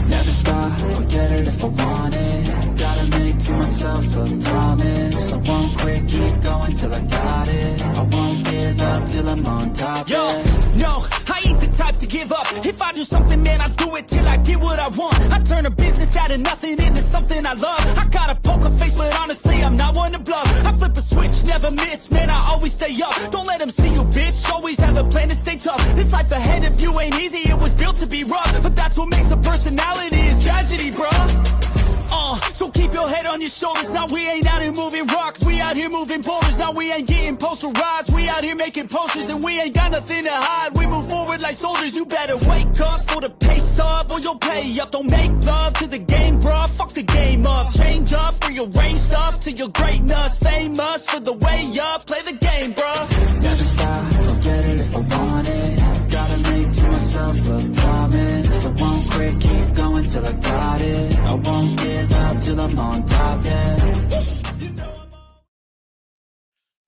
Never stop, I'll get it if I want it. Gotta make to myself a promise. I won't quit, keep going till I got it. I won't give up till I'm on top. Yo, no, I ain't the type to give up. If I do something, man, I do it till I get what I want. I turn a business out of nothing into something I love. I got a poker face, but honestly, I'm not one to bluff. I flip a switch, never miss, man, I always stay up. Don't let them see you, bitch, always have a plan to stay tough. This life ahead of you ain't easy, it was built to be rough. But that's what makes a personality, is tragedy, bruh. So keep your head on your shoulders. Now we ain't out here moving rocks, we out here moving boulders. Now we ain't getting posterized, we out here making posters. And we ain't got nothing to hide, we move forward like soldiers. You better wake up for the pay stub, or you'll pay up. Don't make love to the game, bruh, fuck the game up. Change up, rearrange stuff to your greatness. Famous for the way up, play the game, bruh. Never stop, I'll get it if I want it. Gotta make to myself a promise. I won't quit, keep going till I got it. I won't give up till I'm on top, yeah.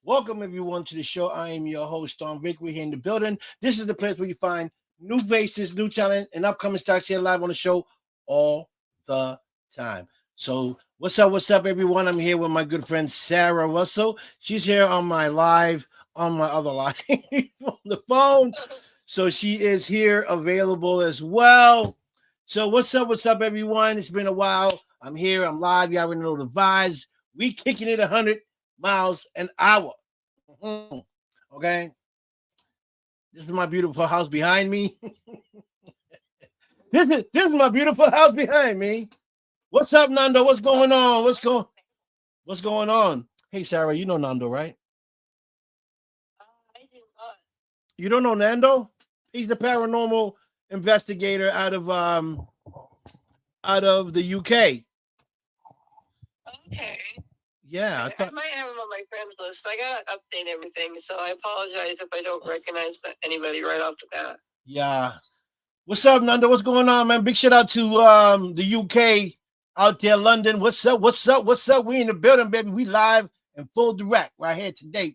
Welcome everyone to the show. I am your host, Tom Vick. We're here in the building. This is the place where you find new faces, new talent, and upcoming stars here live on the show all the time. So what's up, everyone? I'm here with my good friend Sarah Russell. She's here on my other line on the phone. So she is here available as well. So what's up, everyone? It's been a while. I'm here. I'm live. You already know the vibes. We kicking it 100 miles an hour. Okay. This is my beautiful house behind me. This is my beautiful house behind me. What's up, Nando? What's going on? What's going on? Hey, Sarah, you know Nando, right? I do not. You don't know Nando? He's the paranormal investigator out of the UK. Okay. Yeah, I might have him on my friends list. I gotta update everything, so I apologize if I don't recognize anybody right off the bat. yeah. What's up, Nando? What's going on, man? Big shout out to the UK out there, London. What's up? We in the building, baby. We live and full direct right here today.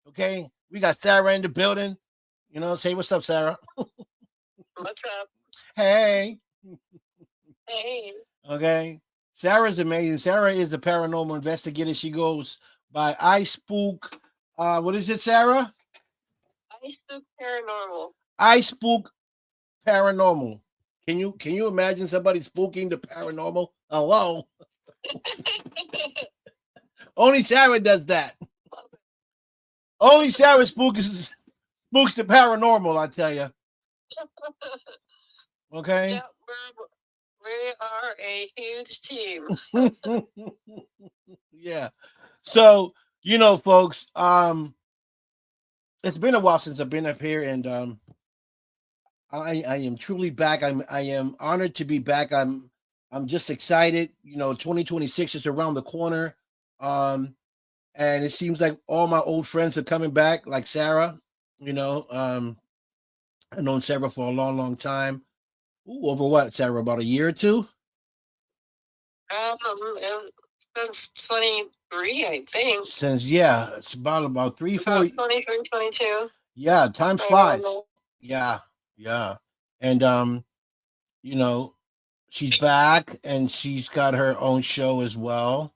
Okay, we got Sarah in the building. You know, say what's up, Sarah. What's up? Hey. Hey. Okay. Sarah's amazing. Sarah is a paranormal investigator. She goes by I Spook. What is it, Sarah? I Spook Paranormal. I Spook Paranormal. Can you imagine somebody spooking the paranormal? Hello. Only Sarah does that. Only Sarah spooks the paranormal, I tell you. Okay. Yeah, we are a huge team. Yeah. So, you know, folks, it's been a while since I've been up here, and I am truly back. I am honored to be back. I'm just excited. You know, 2026 is around the corner. And it seems like all my old friends are coming back, like Sarah. You know, I've known Sarah for a long, long time. Ooh, over what, Sarah? About a year or two? Since 23, I think. Since, yeah, it's about 3, 4. 23, 22. Yeah, time flies. Yeah. And you know, she's back and she's got her own show as well.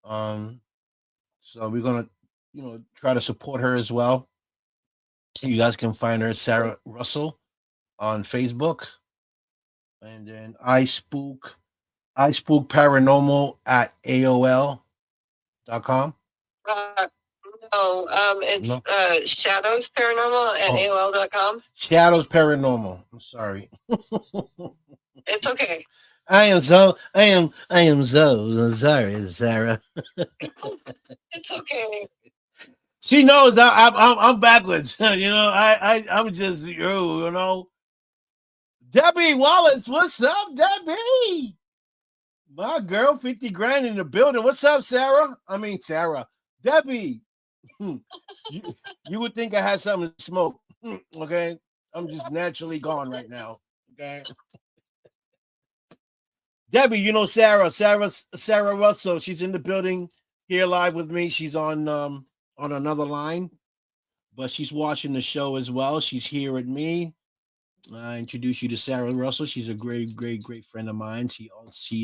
So we're gonna, you know, try to support her as well. You guys can find her Sarah Russell on Facebook. And then I Spook Paranormal at AOL.com. No, it's Shadows Paranormal at AOL.com. Shadows Paranormal. I'm sorry. It's okay. I am so I'm sorry, Sarah. It's okay. She knows that I'm backwards. You know, I'm just you know. Debbie Wallace, what's up, Debbie? My girl, 50 grand in the building. What's up, Sarah? Debbie. You would think I had something to smoke. Okay. I'm just naturally gone right now. Okay. Debbie, you know Sarah Russell. She's in the building here live with me. She's on another line. but she's watching the show as well. She's here with me. I introduce you to Sarah Russell. She's a great friend of mine. She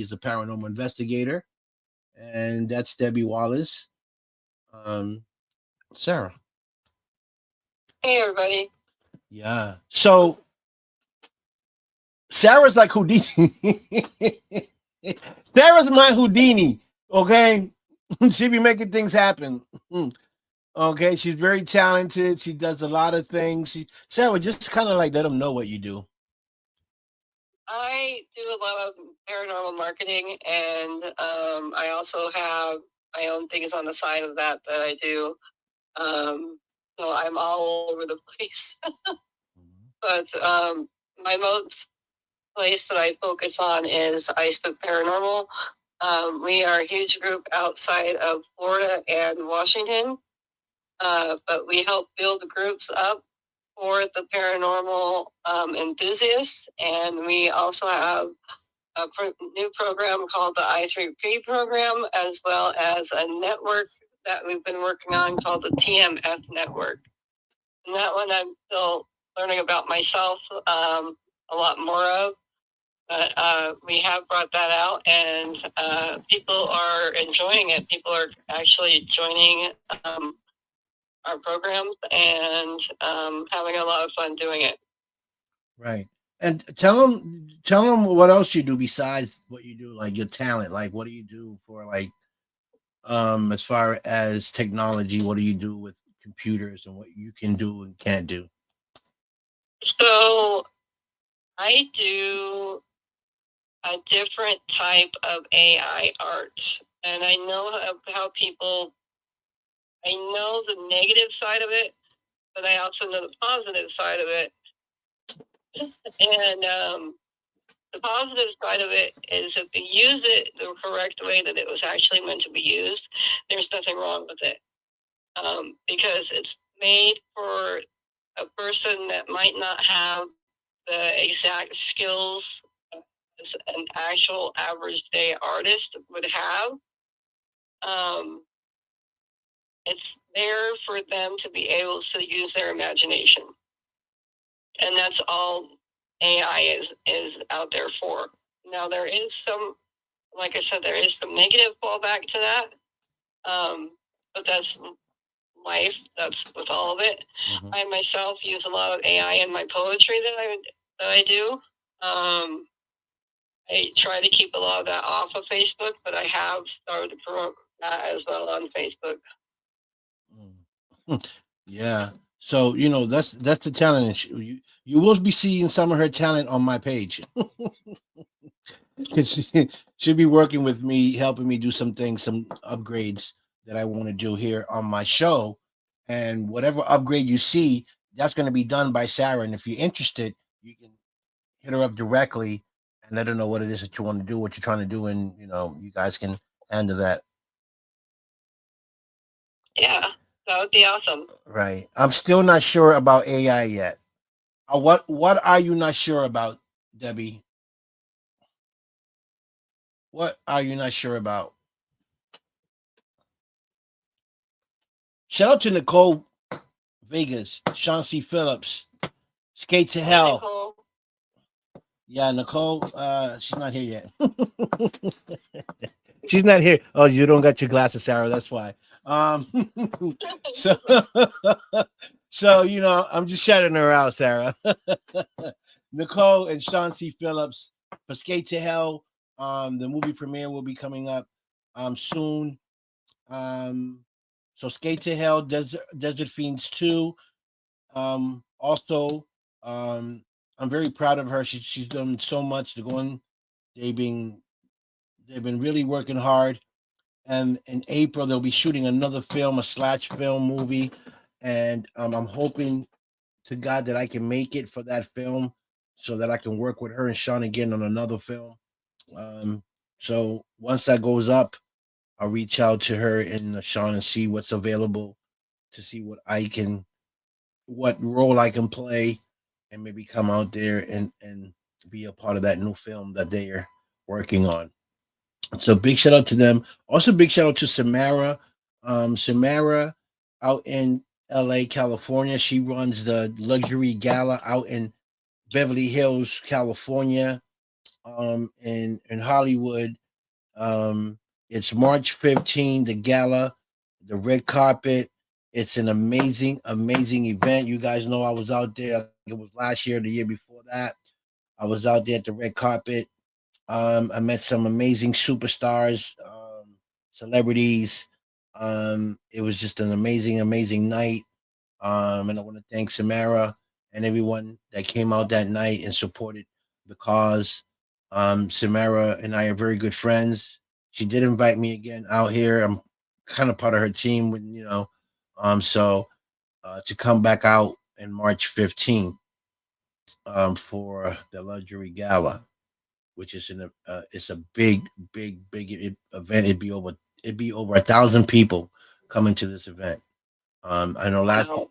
is a paranormal investigator, and that's Debbie Wallace. Um, Sarah. Hey, everybody. Yeah. So Sarah's like Houdini. Sarah's my Houdini. Okay, she be making things happen. Okay, she's very talented. She does a lot of things. Sarah, just kind of like let them know what you do. I do a lot of paranormal marketing, and I also have my own things on the side of that I do. So I'm all over the place. But my most place that I focus on is iceberg paranormal. We are a huge group outside of Florida and Washington, but we help build groups up for the paranormal enthusiasts, and we also have a new program called the I3P program, as well as a network that we've been working on called the TMF network. And that one I'm still learning about myself a lot more of. But we have brought that out, and people are enjoying it. People are actually joining our programs and having a lot of fun doing it. Right. And tell them what else you do besides what you do, like your talent. Like, what do you do for, like, as far as technology? What do you do with computers and what you can do and can't do? So I do a different type of AI art, and I know how people, I know the negative side of it, but I also know the positive side of it. And the positive side of it is if you use it the correct way that it was actually meant to be used, there's nothing wrong with it. Because it's made for a person that might not have the exact skills as an actual average day artist would have. It's there for them to be able to use their imagination. And that's all AI is out there for. Now, there is some, like I said, there is some negative fallback to that. But that's life. That's with all of it. Mm-hmm. I myself use a lot of AI in my poetry that I do. I try to keep a lot of that off of Facebook, but I have started to promote that as well on Facebook. Yeah. So, that's the talent. You will be seeing some of her talent on my page. She'll be working with me, helping me do some things, some upgrades that I want to do here on my show. And whatever upgrade you see, that's going to be done by Sarah. And if you're interested, you can hit her up directly and let her know what it is that you want to do, what you're trying to do, and you guys can handle that. Yeah, that would be awesome. Right. I'm still not sure about AI yet. What are you not sure about, Debbie? What are you not sure about? Shout out to Nicole Vegas, Sean C. Phillips, Skate to Hell. Nicole. Yeah, Nicole, she's not here yet. She's not here. Oh, you don't got your glasses, Sarah. That's why. So I'm just shouting her out, Sarah. Nicole and Sean C. Phillips for Skate to Hell. The movie premiere will be coming up soon. So Skate to Hell, Desert Fiends 2. Also, I'm very proud of her. She's done so much to go on. They've been really working hard. And in April, they'll be shooting another film, a slash film movie. And I'm hoping to God that I can make it for that film so that I can work with her and Sean again on another film. So once that goes up, I'll reach out to her and Sean and see what's available, to see what role I can play, and maybe come out there and be a part of that new film that they are working on. So big shout out to them. Also big shout out to Samara. Samara out in LA, California. She runs the luxury gala out in Beverly Hills, California, in Hollywood. It's March 15, the gala, the red carpet. It's an amazing, amazing event. You guys know I was out there. I think it was last year, the year before that. I was out there at the red carpet. I met some amazing superstars, celebrities. It was just an amazing, amazing night. And I want to thank Samara and everyone that came out that night and supported the cause. Samara and I are very good friends. She did invite me again out here. I'm kind of part of her team, with so to come back out in March 15th for the luxury gala, which is it's a big, big, big event. It'd be over 1,000 people coming to this event. I know last Wow.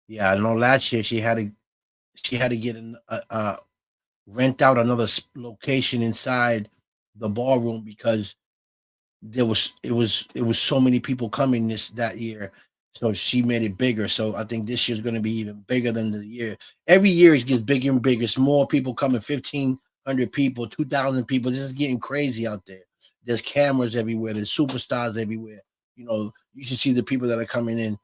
Yeah, I know last year she had to get rent out another location inside the ballroom because it was so many people coming that year. So she made it bigger. So I think this year's going to be even bigger than the year. Every year it gets bigger and bigger. It's more people coming, 1,500 people, 2,000 people. This is getting crazy out there. There's cameras everywhere. There's superstars everywhere. You should see the people that are coming in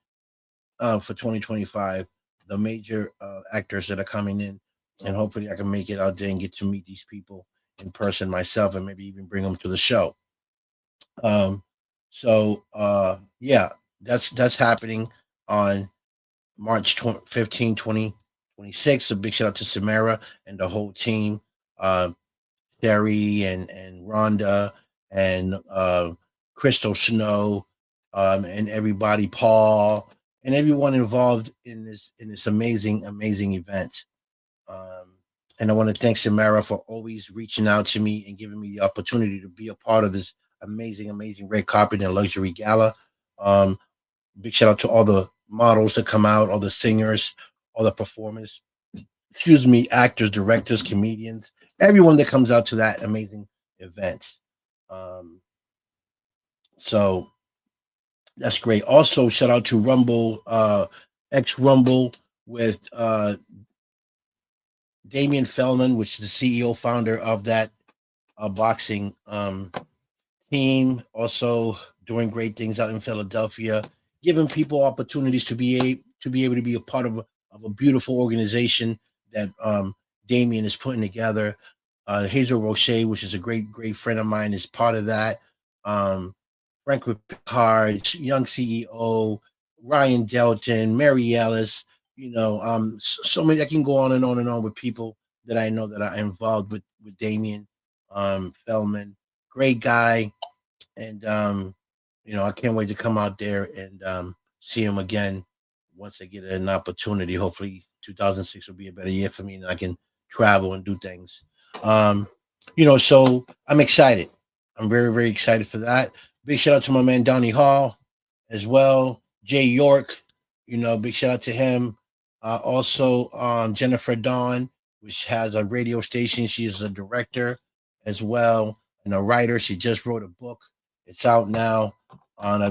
for 2025, the major actors that are coming in, and hopefully I can make it out there and get to meet these people in person myself, and maybe even bring them to the show. Um, yeah, that's happening on March 15, 2026. A big shout out to Samara and the whole team, uh, Sherry and Rhonda and Crystal Snow, and everybody, Paul, and everyone involved in this amazing, amazing event. Um, and I want to thank Samara for always reaching out to me and giving me the opportunity to be a part of this amazing, amazing red carpet and luxury gala. Um, Big shout out to all the models that come out, all the singers, all the performers, excuse me, actors, directors, comedians, everyone that comes out to that amazing event. Um, so that's great. Also, shout out to Rumble, ex Rumble with Damian Feldman, which is the CEO founder of that boxing team. Also doing great things out in Philadelphia, giving people opportunities to be able to be a part of a beautiful organization that Damien is putting together. Hazel Roche, which is a great, great friend of mine, is part of that. Um, Frank Picard, young CEO, Ryan Delton, Mary Ellis, so many. I can go on and on and on with people that I know that are involved with Damien Feldman. Great guy, and I can't wait to come out there and see him again once I get an opportunity. Hopefully, 2006 will be a better year for me, and I can travel and do things. Um, so I'm excited. I'm very, very excited for that. Big shout out to my man Donnie Hall as well. Jay York, big shout out to him. Also, Jennifer Dawn, which has a radio station. She is a director as well and a writer. She just wrote a book. It's out now. And I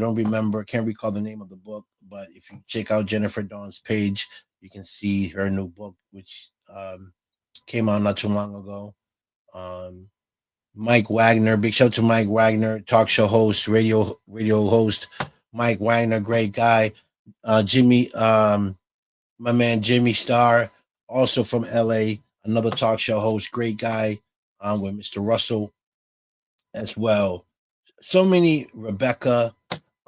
can't recall the name of the book, but if you check out Jennifer Dawn's page, you can see her new book, which came out not too long ago. Um, Mike Wagner, big shout out to Mike Wagner, talk show host, radio host. Mike Wagner, great guy. Jimmy, my man Jimmy Starr, also from LA, another talk show host, great guy, with Mr. Russell as well. So many, Rebecca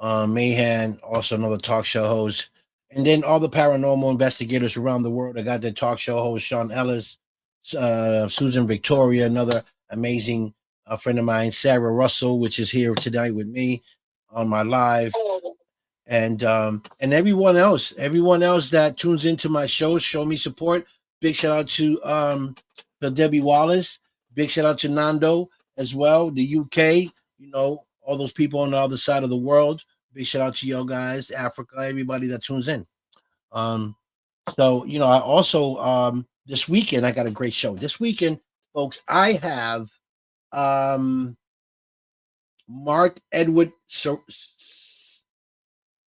Mahan, also another talk show host, and then all the paranormal investigators around the world. I got the talk show host Sean Ellis, Susan Victoria, another amazing friend of mine, Sarah Russell, which is here tonight with me on my live, Oh, and everyone else that tunes into my shows, show me support. Big shout out to Debbie Wallace. Big shout out to Nando as well, the UK. All those people on the other side of the world. Big shout out to y'all guys, Africa, everybody that tunes in. Um, I also this weekend I got a great show. This weekend, folks, I have Mark Edward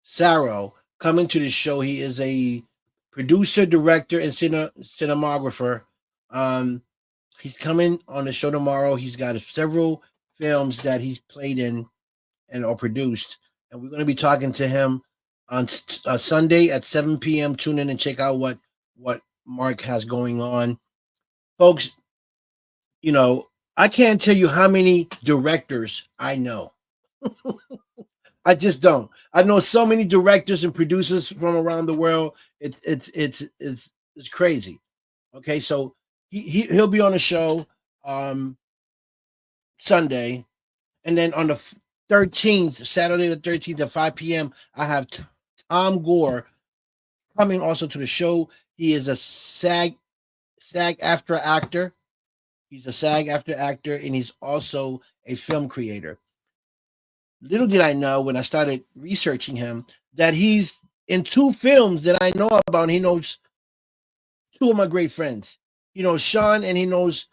Sarro, coming to the show. He is a producer, director, and cinematographer. Um, he's coming on the show tomorrow. He's got several films that he's played in and or produced, and we're going to be talking to him on Sunday at 7 p.m. Tune in and check out what Mark has going on, folks. You know, I can't tell you how many directors I know. I just don't. I know so many directors and producers from around the world. It's crazy. Okay, so he'll be on the show um Sunday, and then on the 13th, Saturday the 13th at 5 p.m. I have Tom Gore coming also to the show. He is a SAG-AFTRA actor. He's a SAG-AFTRA actor, and he's also a film creator. Little did I know when I started researching him that he's in two films that I know about. He knows two of my great friends. He knows Sean and he knows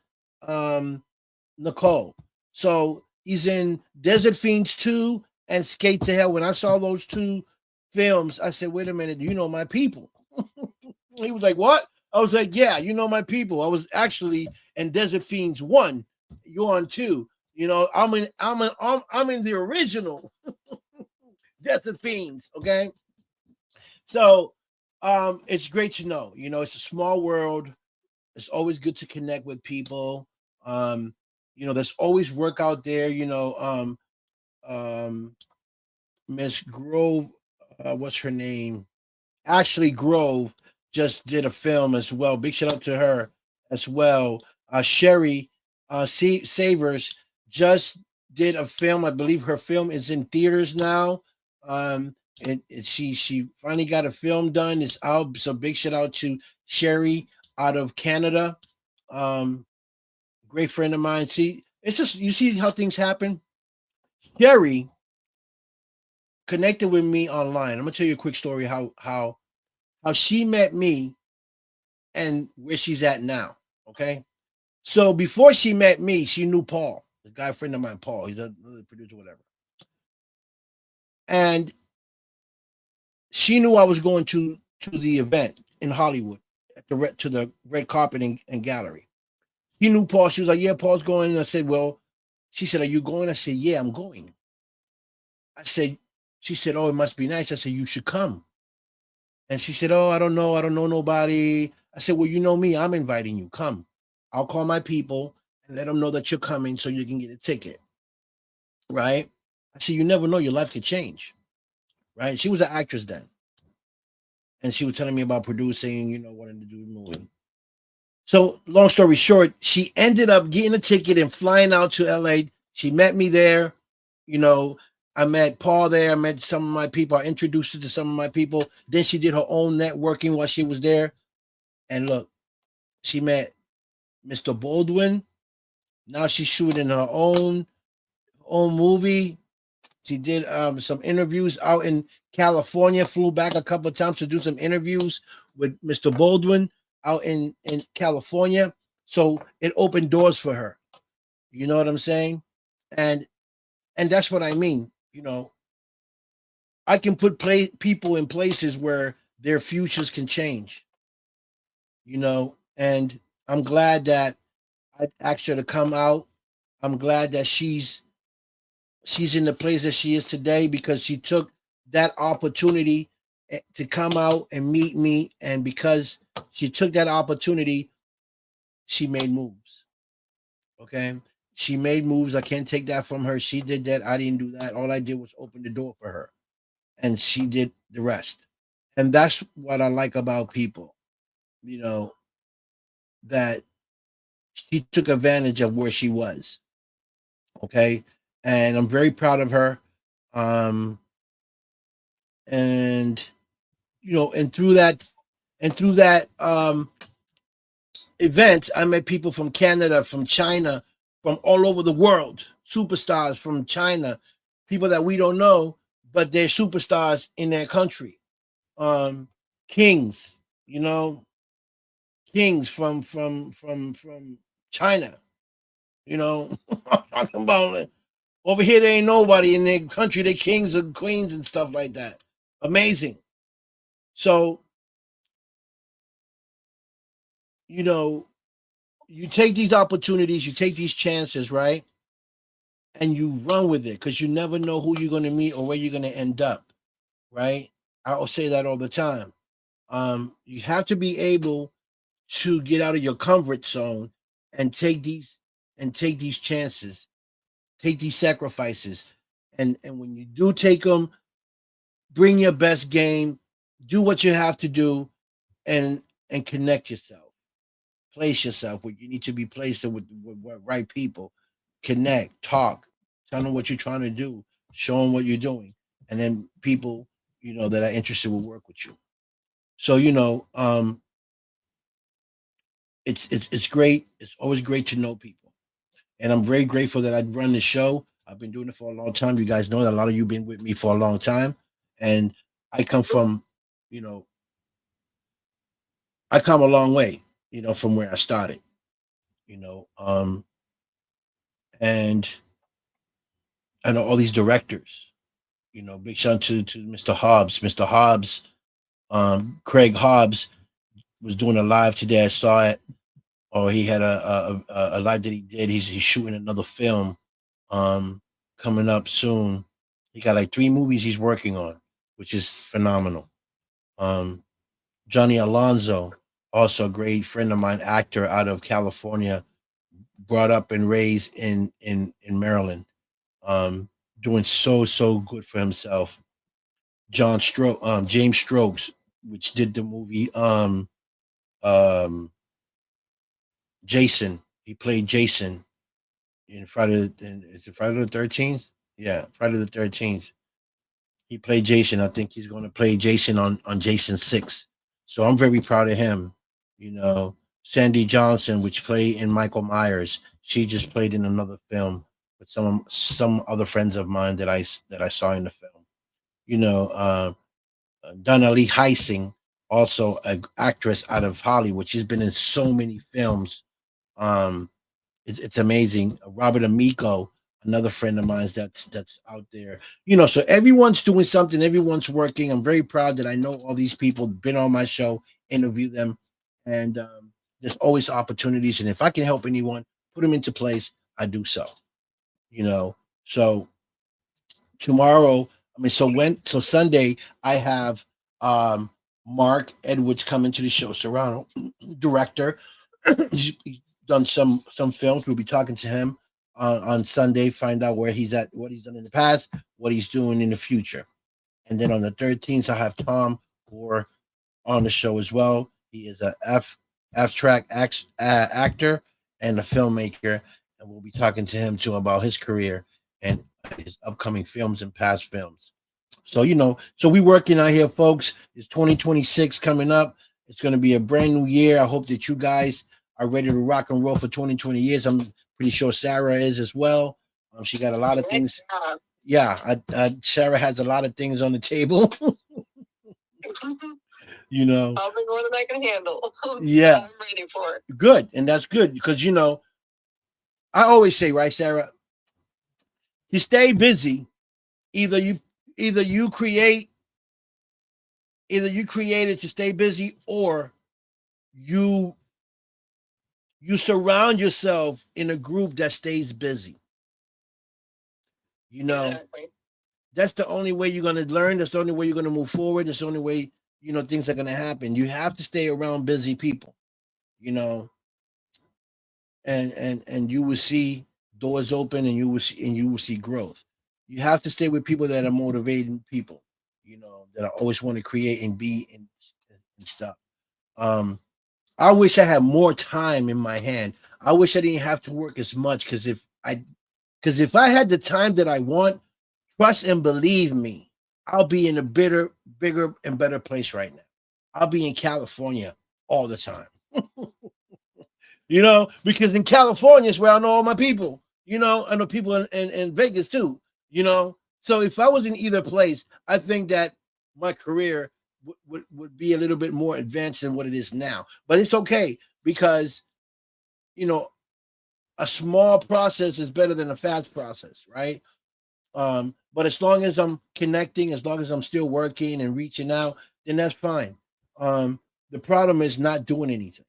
Nicole. So he's in Desert Fiends 2 and Skate to Hell. When I saw those two films, I said, wait a minute, you know my people. He was like, what? I was like, yeah, you know my people. I was actually in Desert Fiends 1. You're on 2. You know, I'm in the original Desert Fiends, okay? So it's great to know. You know, it's a small world. It's always good to connect with people. You know, there's always work out there, you know. Miss Grove, what's her name? Ashley Grove just did a film as well. Big shout out to her as well. Sherry Savers just did a film. I believe her film is in theaters now. And she finally got a film done. It's out. So big shout out to Sherry out of Canada. Great friend of mine. See, it's just, you see how things happen. Sherry connected with me online. I'm gonna tell you a quick story how she met me and where she's at now. Okay. So before she met me, she knew Paul, the guy friend of mine, Paul. He's another producer, whatever. And she knew I was going to the event in Hollywood to the red carpet and gallery. She knew Paul. She was like, yeah, Paul's going. And I said, well, she said, are you going? I said, yeah, I'm going. She said, oh, it must be nice. I said, you should come. And she said, oh, I don't know nobody. I said, well, you know me, I'm inviting you. Come. I'll call my people and let them know that you're coming so you can get a ticket. Right? I said, you never know, your life could change. Right? She was an actress then. And she was telling me about producing, you know, wanting to do a movie. So long story short, she ended up getting a ticket and flying out to LA. She met me there. You know, I met Paul there. I met some of my people. I introduced her to some of my people. Then she did her own networking while she was there. And look, she met Mr. Baldwin. Now she's shooting her own movie. She did some interviews out in California, flew back a couple of times to do some interviews with Mr. Baldwin out in California. So it opened doors for her. You know what I'm saying? And that's what I mean. You know, I can put people in places where their futures can change. You know, and I'm glad that I asked her to come out. I'm glad that she's in the place that she is today because she took that opportunity to come out and meet me. And because she took that opportunity, she made moves. Okay. She made moves. I can't take that from her. She did that. I didn't do that. All I did was open the door for her. And she did the rest. And that's what I like about people, you know, that she took advantage of where she was. Okay. And I'm very proud of her. And you know, and through that event, I met people from Canada, from China, from all over the world, superstars from China, people that we don't know, but they're superstars in their country. Kings, you know, kings from China, you know. I'm talking about it. Over here, there ain't nobody in their country. They're kings and queens and stuff like that. Amazing. So, you know, you take these opportunities, you take these chances, right? And you run with it because you never know who you're going to meet or where you're going to end up, right? I'll say that all the time. You have to be able to get out of your comfort zone and take these chances, take these sacrifices, and when you do take them, bring your best game, do what you have to do, and connect yourself, place yourself where you need to be placed with right people, connect, talk, tell them what you're trying to do, show them what you're doing, and then people that are interested will work with you. So it's great. It's always great to know people, and I'm very grateful that I run the show. I've been doing it for a long time. You guys know that a lot of you been with me for a long time, and I come from, you know, I come a long way, from where I started, you know, um, and I know all these directors. Big shout out to Mr. Hobbs. Mr. Hobbs, Craig Hobbs was doing a live today. I saw it, or he had a live that he did. He's shooting another film coming up soon. He got like 3 movies he's working on, which is phenomenal. Um, Johnny Alonso, also a great friend of mine, actor out of California, brought up and raised in Maryland, um, doing so good for himself. James Strokes, which did the movie um, Jason. He played Jason in is it Friday the 13th? Yeah, Friday the 13th. He played Jason. I think he's going to play Jason on Jason 6. So I'm very proud of him. Sandy Johnson, which played in Michael Myers, she just played in another film with some other friends of mine that I saw in the film. Donna Lee Heising, also an actress out of Hollywood. She's been in so many films. Um, it's amazing. Robert Amico, another friend of mine that's out there. So everyone's doing something, everyone's working. I'm very proud that I know all these people, been on my show, interview them, and there's always opportunities. And if I can help anyone put them into place, I do so. So tomorrow, so Sunday, I have Mark Edwards coming to the show, Serrano, director. he's done some films. We'll be talking to him on Sunday, find out where he's at, what he's done in the past, what he's doing in the future. And then on the 13th, I have Tom Moore on the show as well. He is a F-track actor and a filmmaker, and we'll be talking to him too about his career and his upcoming films and past films. So so we working out here, folks. It's 2026 coming up. It's going to be a brand new year. I hope that you guys are ready to rock and roll for 2020 years. I'm pretty sure Sarah is as well. She got a lot of things. Yeah, Sarah has a lot of things on the table. I'll bring more than I can handle. Yeah, I'm ready for it. Good, and that's good because I always say, right, Sarah, you stay busy. Either you create it to stay busy, or you surround yourself in a group that stays busy. Exactly. That's the only way you're going to learn. That's the only way you're going to move forward. That's the only way things are going to happen. You have to stay around busy people, and you will see doors open, and you will see growth. You have to stay with people that are motivating people, that I always want to create and be and stuff. I wish I had more time in my hand. I wish I didn't have to work as much because if I had the time that I want, trust and believe me, I'll be in a bigger and better place right now. I'll be in California all the time. Because in California is where I know all my people. I know people in Vegas too. So if I was in either place, I think that my career would be a little bit more advanced than what it is now. But it's okay because, a small process is better than a fast process, right? But as long as I'm connecting, as long as I'm still working and reaching out, then that's fine. The problem is not doing anything,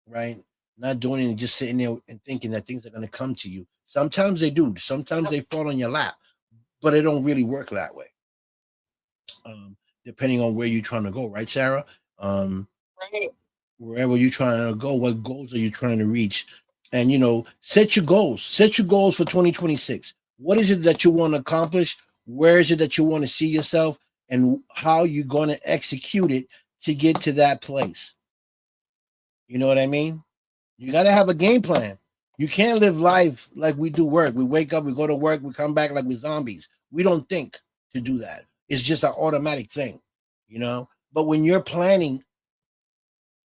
right? Not doing anything, just sitting there and thinking that things are going to come to you. Sometimes they do. Sometimes they fall on your lap, but it don't really work that way. Um, Depending on where you're trying to go, right, Sarah? Um, Right. Wherever you're trying to go, what goals are you trying to reach? And set your goals. Set your goals for 2026. What is it that you want to accomplish? Where is it that you want to see yourself? And how you going to execute it to get to that place? You know what I mean? You got to have a game plan. You can't live life like we do work. We wake up, we go to work, we come back like we're zombies. We don't think to do that. It's just an automatic thing, you know? But when you're planning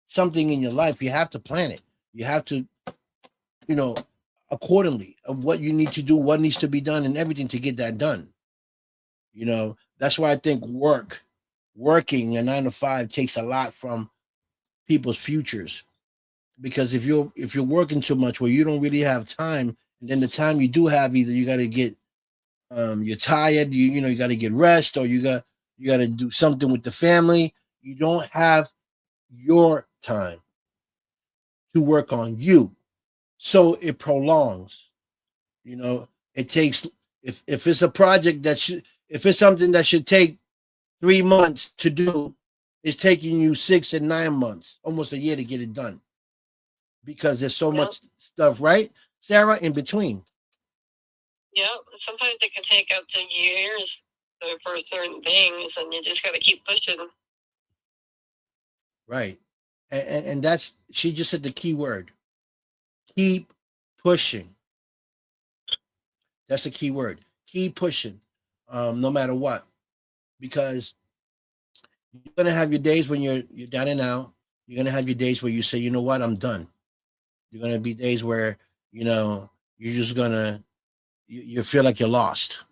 something in your life, you have to plan it. You have to, you know, accordingly of what you need to do, what needs to be done, and everything to get that done. That's why I think working a 9 to 5 takes a lot from people's futures. Because if you're working too much where you don't really have time, and then the time you do have, either you got to get you're tired, you got to get rest, or you got to do something with the family. You don't have your time to work on you, so it prolongs. It takes, if it's a project if it's something that should take 3 months to do, it's taking you 6 and 9 months, almost a year to get it done, because there's so much stuff, right, Sarah, in between. Yeah, sometimes it can take up to years for certain things, and you just got to keep pushing. Right. And that's, she just said the key word. Keep pushing. That's a key word. Keep pushing. No matter what. Because you're gonna have your days when you're down and out. You're gonna have your days where you say, you know what, I'm done. You're gonna be days where, you're just gonna you feel like you're lost.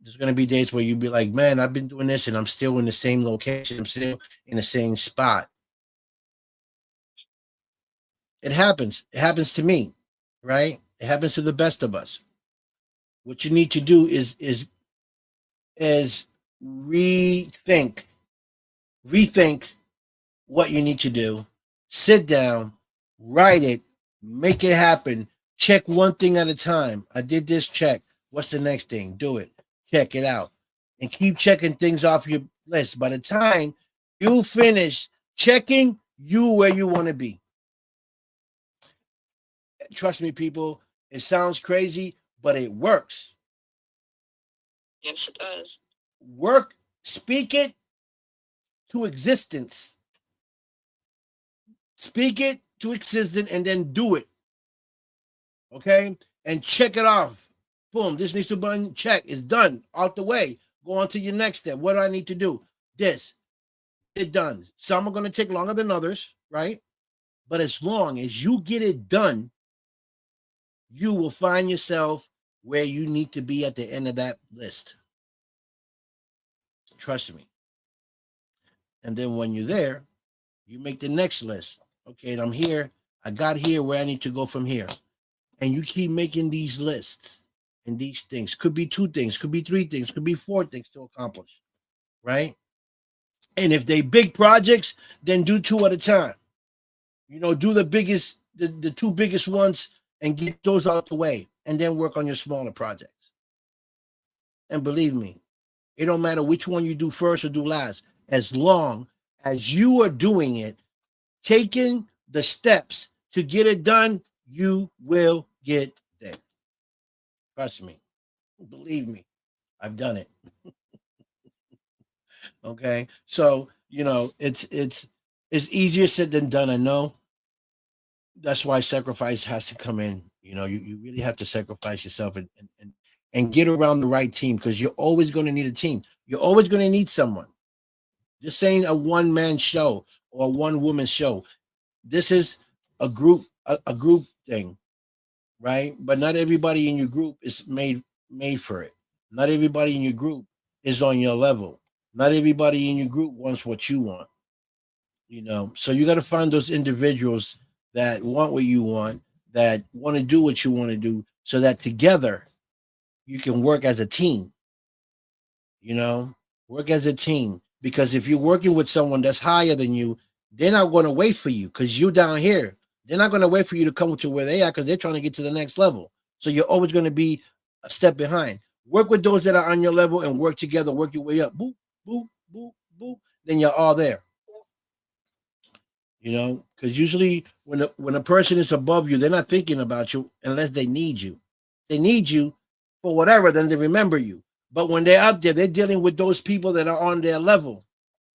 There's gonna be days where you be like, man, I've been doing this and I'm still in the same location. I'm still in the same spot. It happens. It happens to me, right? It happens to the best of us. What you need to do is rethink what you need to do. Sit down, write it, make it happen. Check one thing at a time. I did this, check. What's the next thing? Do it. Check it out. And keep checking things off your list. By the time you finish checking, you where you want to be. Trust me, people, it sounds crazy, but it works. Yes, it does. Speak it to existence. Speak it to existence and then do it. Okay? And check it off. Boom, this needs to be check. It's done. Out the way. Go on to your next step. What do I need to do? This. It done. Some are going to take longer than others, right? But as long as you get it done, you will find yourself where you need to be at the end of that list. Trust me. And then when you're there, you make the next list. Okay, and I'm here. I got here where I need to go from here. And you keep making these lists and these things. Could be 2 things, could be 3 things, could be 4 things to accomplish, right? And if they big projects, then do 2 at a time. Do the biggest, the 2 biggest ones and get those out the way, and then work on your smaller projects. And believe me, it don't matter which one you do first or do last, as long as you are doing it, taking the steps to get it done, you will get there. Trust me. Believe me. I've done it. Okay. So, it's easier said than done, I know. That's why sacrifice has to come in. You really have to sacrifice yourself and get around the right team, because you're always going to need a team. You're always going to need someone. This ain't a one-man show or a one-woman show. This is a group thing, right? But not everybody in your group is made for it. Not everybody in your group is on your level. Not everybody in your group wants what you want. So you got to find those individuals that want what you want, that want to do what you want to do, so that together you can work as a team. Work as a team. Because if you're working with someone that's higher than you, they're not going to wait for you because you're down here. They're not going to wait for you to come to where they are because they're trying to get to the next level. So you're always going to be a step behind. Work with those that are on your level and work together. Work your way up. Boop, boop, boop, boop. Then you're all there. You know, because usually when a person is above you, they're not thinking about you unless they need you. They need you for whatever, then they remember you. But when they're up there, they're dealing with those people that are on their level,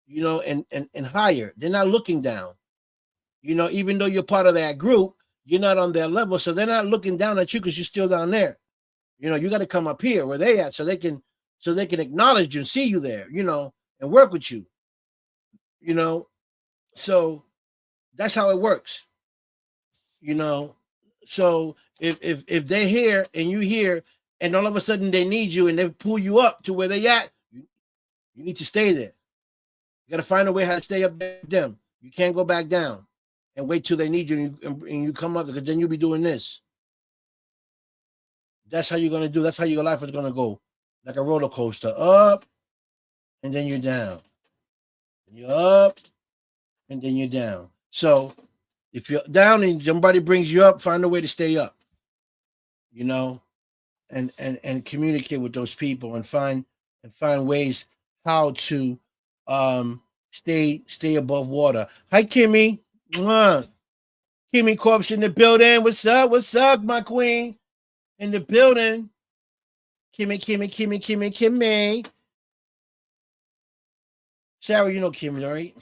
you know, and higher. They're not looking down. You know, even though you're part of that group, you're not on their level, so they're not looking down at you because you're still down there. You know, you got to come up here where they at, so they can acknowledge you and see you there, you know, and work with you. You know, so that's how it works. You know, so if they're here and you here, and all of a sudden they need you and they pull you up to where they at, you need to stay there. You got to find a way how to stay up there with them. You can't go back down and wait till they need you and you come up, because then you'll be doing this. That's how you're going to do. That's how your life is going to go. Like a roller coaster. Up, and then you're down. And you're up, and then you're down. So if you're down and somebody brings you up, find a way to stay up. You know, and communicate with those people and find ways how to stay above water. Hi, Kimmy. Mwah. Kimmy Corpse in the building. What's up? What's up, my queen? In the building. Kimmy. Sarah, you know Kimmy, right?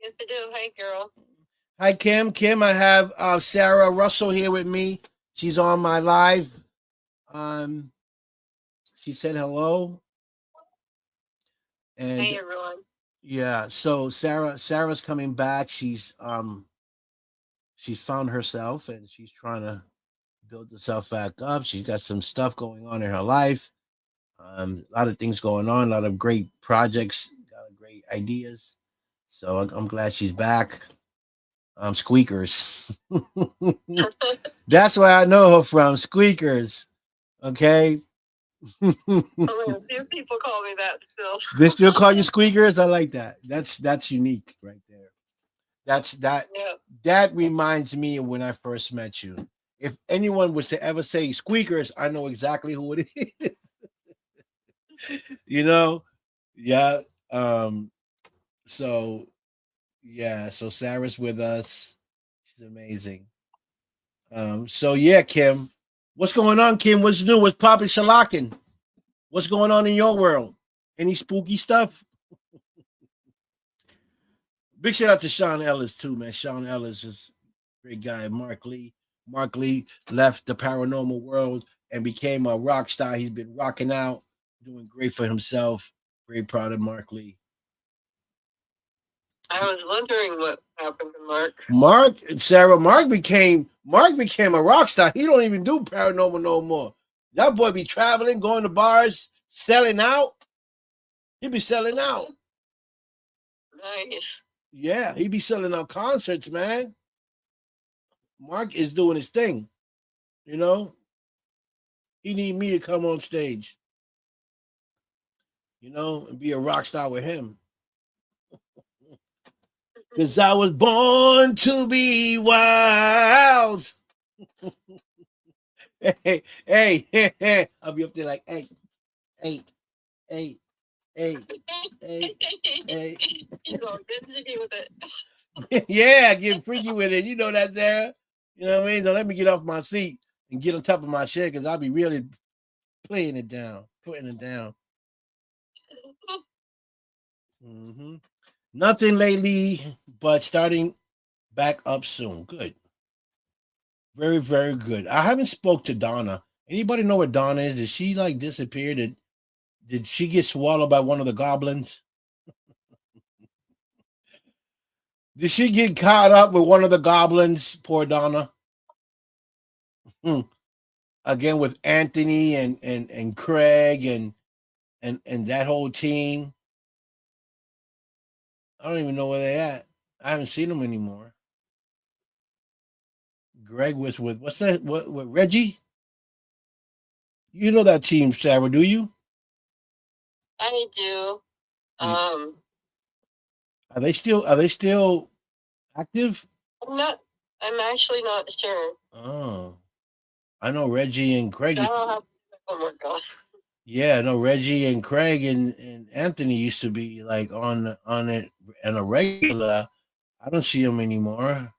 Yes, I do. Hey, girl. Hi, Kim. Kim, I have Sarah Russell here with me. She's on my live. She said hello. And hey, everyone. Yeah, so Sarah's coming back. She's found herself and she's trying to build herself back up. She's got some stuff going on in her life. A lot of things going on, a lot of great projects, a lot of great ideas. So I'm glad she's back. Squeakers. That's where I know her from. Squeakers. Okay. A few people call me that still. They still call you Squeakers? I like that. That's unique right there. That reminds me of when I first met you. If anyone was to ever say Squeakers, I know exactly who it is. You know? Yeah. So Sarah's with us. She's amazing. So yeah, Kim. What's going on, Kim? What's new? What's popping, shalakin? What's going on in your world? Any spooky stuff? Big shout out to Sean Ellis too, man. Sean Ellis is a great guy. Mark Lee. Mark Lee left the paranormal world and became a rock star. He's been rocking out, doing great for himself. Very proud of Mark Lee. I was wondering what happened to Mark. Mark and Sarah, Mark became a rock star. He don't even do paranormal no more. That boy be traveling, going to bars, selling out. He be selling out. Nice. Yeah, he be selling out concerts, man. Mark is doing his thing. You know, he need me to come on stage. You know, and be a rock star with him. Because I was born to be wild. Hey. I'll be up there like, hey. He's all good with it. Yeah, get freaky with it. You know that, Sarah. You know what I mean? Don't let me get off my seat and get on top of my chair, because I'll be really putting it down. Mm-hmm. Nothing lately, but starting back up soon. Good. Very, very good. I haven't spoke to Donna. Anybody know where Donna is? Did she like disappear? Did she get swallowed by one of the goblins? Did she get caught up with one of the goblins? Poor Donna. Again with Anthony and Craig and that whole team. I don't even know where they're at. I haven't seen them anymore. Greg was with what's that? What Reggie? You know that team, Sarah, do you? I do. Um, Are they still active? I'm actually not sure. Oh, I know Reggie and Craig. I'll have homework on. Yeah, I know Reggie and Craig and Anthony used to be like on it on a regular. I don't see them anymore.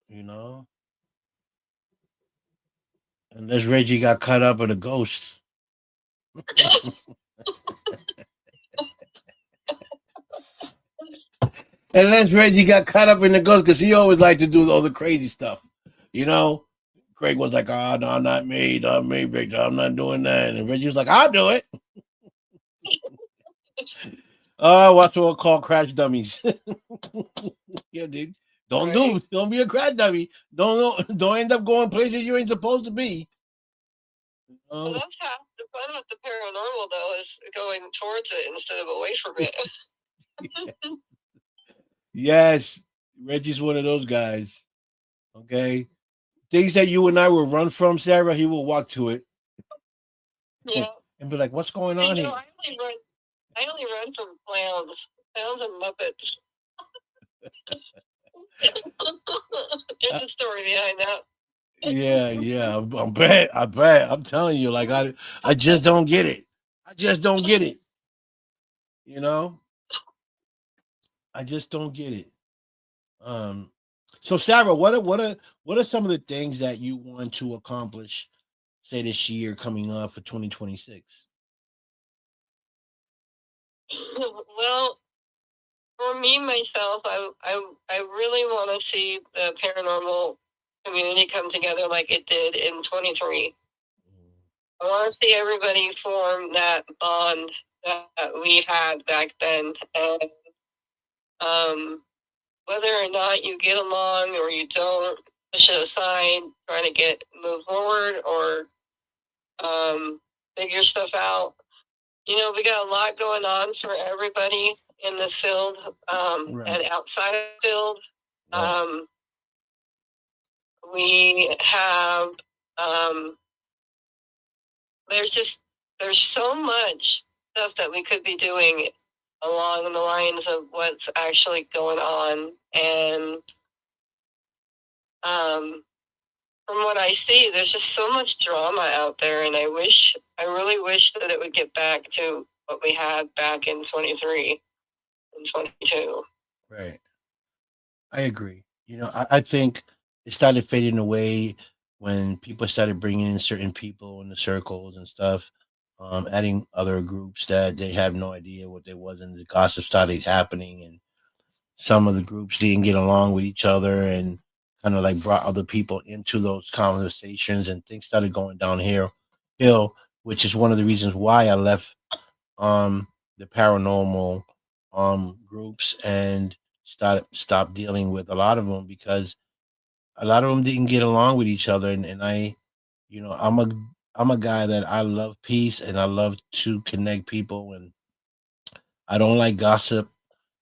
You know, unless Reggie got caught up with a ghost. Unless Reggie got caught up in the ghost, because he always liked to do all the crazy stuff. You know, Craig was like, "Oh no, not me, Victor. I'm not doing that." And Reggie was like, "I'll do it." Oh, what's what call crash dummies? Yeah, dude. Don't be a crash dummy. Don't end up going places you ain't supposed to be. Well, that's half the fun with the paranormal, though, is going towards it instead of away from it. Yes, Reggie's one of those guys. Okay, things that you and I will run from, Sarah, he will walk to it. Yeah. And be like, "What's going on here?" I only run from clowns and Muppets. There's a story behind that. Yeah. I bet. I'm telling you, like I just don't get it. I just don't get it. You know, I just don't get it. So Sarah, what are some of the things that you want to accomplish, say this year coming up for 2026? Well, for me myself, I really want to see the paranormal community come together like it did in 23. I want to see everybody form that bond that we had back then, and whether or not you get along or you don't, push it aside, trying to move forward or figure stuff out. You know, we got a lot going on for everybody in this field and outside of the field. We have there's so much stuff that we could be doing along the lines of what's actually going on, and from what I see, there's just so much drama out there, and I really wish that it would get back to what we had back in 23 and 22. Right. I agree. You know, I think it started fading away when people started bringing in certain people in the circles and stuff, adding other groups that they have no idea what they was, and the gossip started happening, and some of the groups didn't get along with each other, and kind of like brought other people into those conversations, and things started going downhill, which is one of the reasons why I left the paranormal groups and stopped dealing with a lot of them, because a lot of them didn't get along with each other, and I, you know, I'm a guy that I love peace and I love to connect people, and I don't like gossip,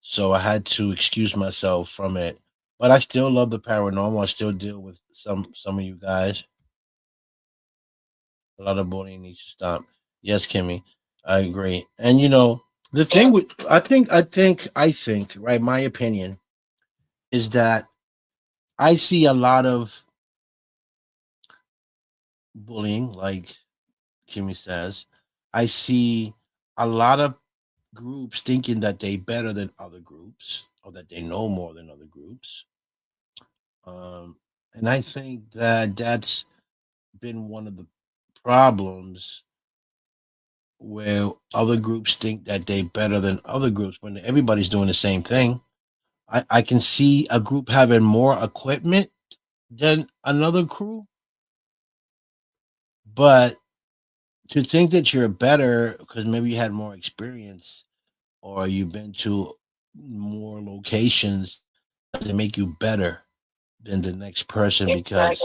so I had to excuse myself from it. But I still love the paranormal. I still deal with some of you guys. A lot of bullying needs to stop. Yes, Kimmy, I agree. And you know, the thing with I think, right, my opinion is that I see a lot of bullying, like Kimmy says. I see a lot of groups thinking that they better than other groups, or that they know more than other groups. And I think that that's been one of the problems, where other groups think that they better than other groups when everybody's doing the same thing. I can see a group having more equipment than another crew, but to think that you're better because maybe you had more experience or you've been to more locations doesn't make you better than the next person, because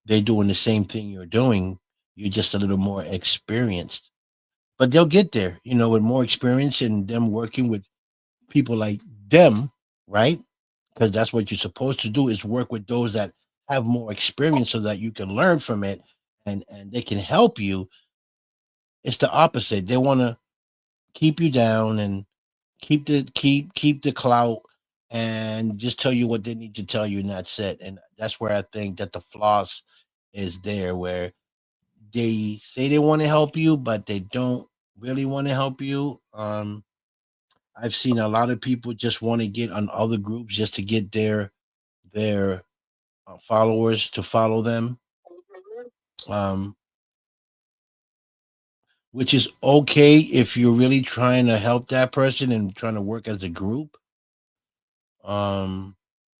they're doing the same thing you're doing. You're just a little more experienced, but they'll get there, you know, with more experience and them working with people like them, right? Because that's what you're supposed to do, is work with those that have more experience so that you can learn from it, and they can help you. It's the opposite. They want to keep you down and keep the clout and just tell you what they need to tell you, and that's it. And that's where I think that the floss is there, where they say they want to help you, but they don't really want to help you. I've seen a lot of people just want to get on other groups just to get their followers to follow them, Mhm. um, which is okay if you're really trying to help that person and trying to work as a group. Um,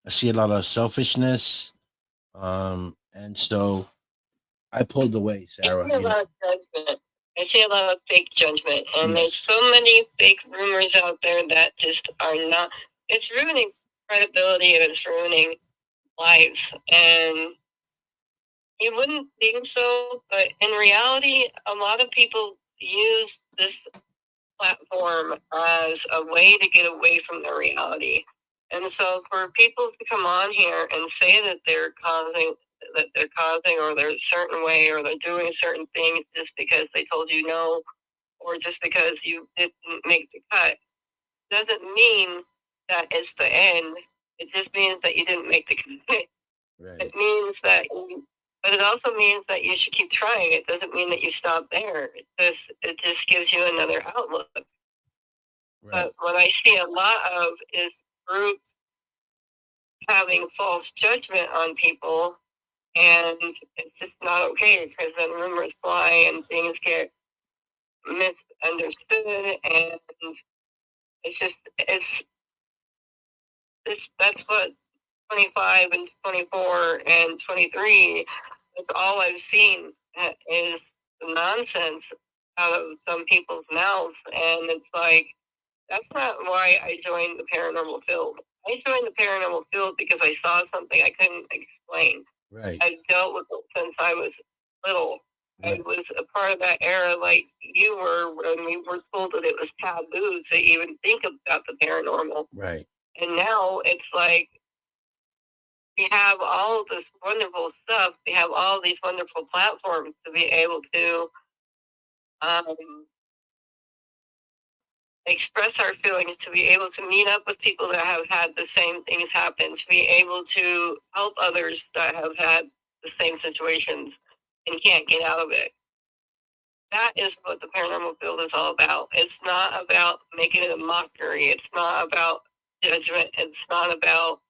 I see a lot of selfishness, and so I pulled away, I Sarah. see a lot of judgment. I see a lot of fake judgment, and there's Yes, so many fake rumors out there that just are not. It's ruining credibility and it's ruining lives. And you wouldn't think so, but in reality, a lot of people use this platform as a way to get away from the reality. And so for people to come on here and say that they're causing or they're a certain way or they're doing certain things just because they told you no or just because you didn't make the cut doesn't mean that it's the end. It just means that you didn't make the cut. right, It means that but it also means that you should keep trying. It doesn't mean that you stop there. It just gives you another outlook. right, But what I see a lot of is groups having false judgment on people, and it's just not okay because then rumors fly and things get misunderstood, and it's that's what 25 and 24 and 23. That's all I've seen is the nonsense out of some people's mouths, and it's like that's not why I joined the paranormal field. I joined the paranormal field because I saw something I couldn't explain. right, I've dealt with it since I was little. I right, was a part of that era like you were when we were told that it was taboo to even think about the paranormal. right, And now it's like we have all of this wonderful stuff. We have all these wonderful platforms to be able to um, express our feelings, to be able to meet up with people that have had the same things happen, to be able to help others that have had the same situations and can't get out of it. That is what the paranormal field is all about. It's not about making it a mockery. It's not about judgment. It's not about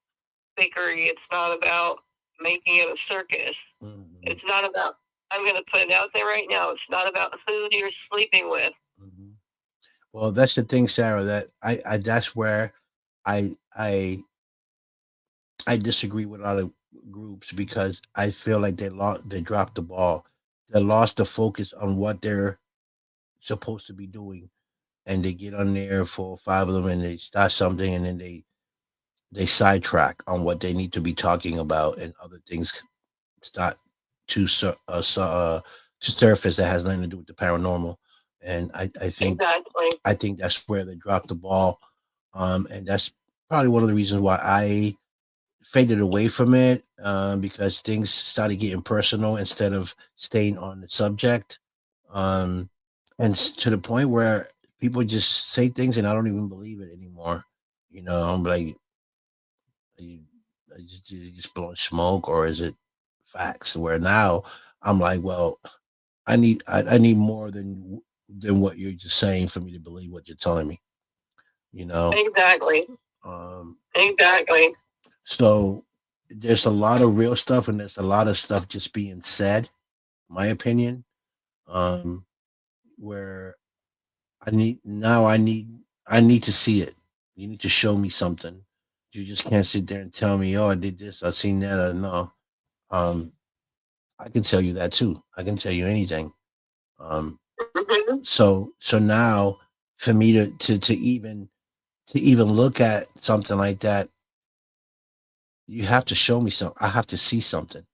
fakery. It's not about making it a circus. mhm, It's not about, I'm going to put it out there right now, it's not about who you're sleeping with. mhm. Well, that's the thing, Sarah. That I that's where I I I disagree with a lot of groups because I feel like they dropped the ball. They lost the focus on what they're supposed to be doing, and they get on there for five of them, and they start something, and then they sidetrack on what they need to be talking about, and other things start to to surface that has nothing to do with the paranormal. And Exactly. I think that's where they dropped the ball, and that's probably one of the reasons why I faded away from it, because things started getting personal instead of staying on the subject, and to the point where people just say things and I don't even believe it anymore. I'm like, are you just blowing smoke, or is it facts? Where now I'm like, well, I need more than what you're just saying for me to believe what you're telling me. You know, Exactly. um, Exactly. so there's a lot of real stuff and there's a lot of stuff just being said. My opinion, um, where I need to see it. You need to show me something. You just can't sit there and tell me, oh, I did this, I've seen that, or no. Um, I can tell you that too. I can tell you anything. Um, Mhm. so now for me to even look at something like that, you have to show me something. I have to see something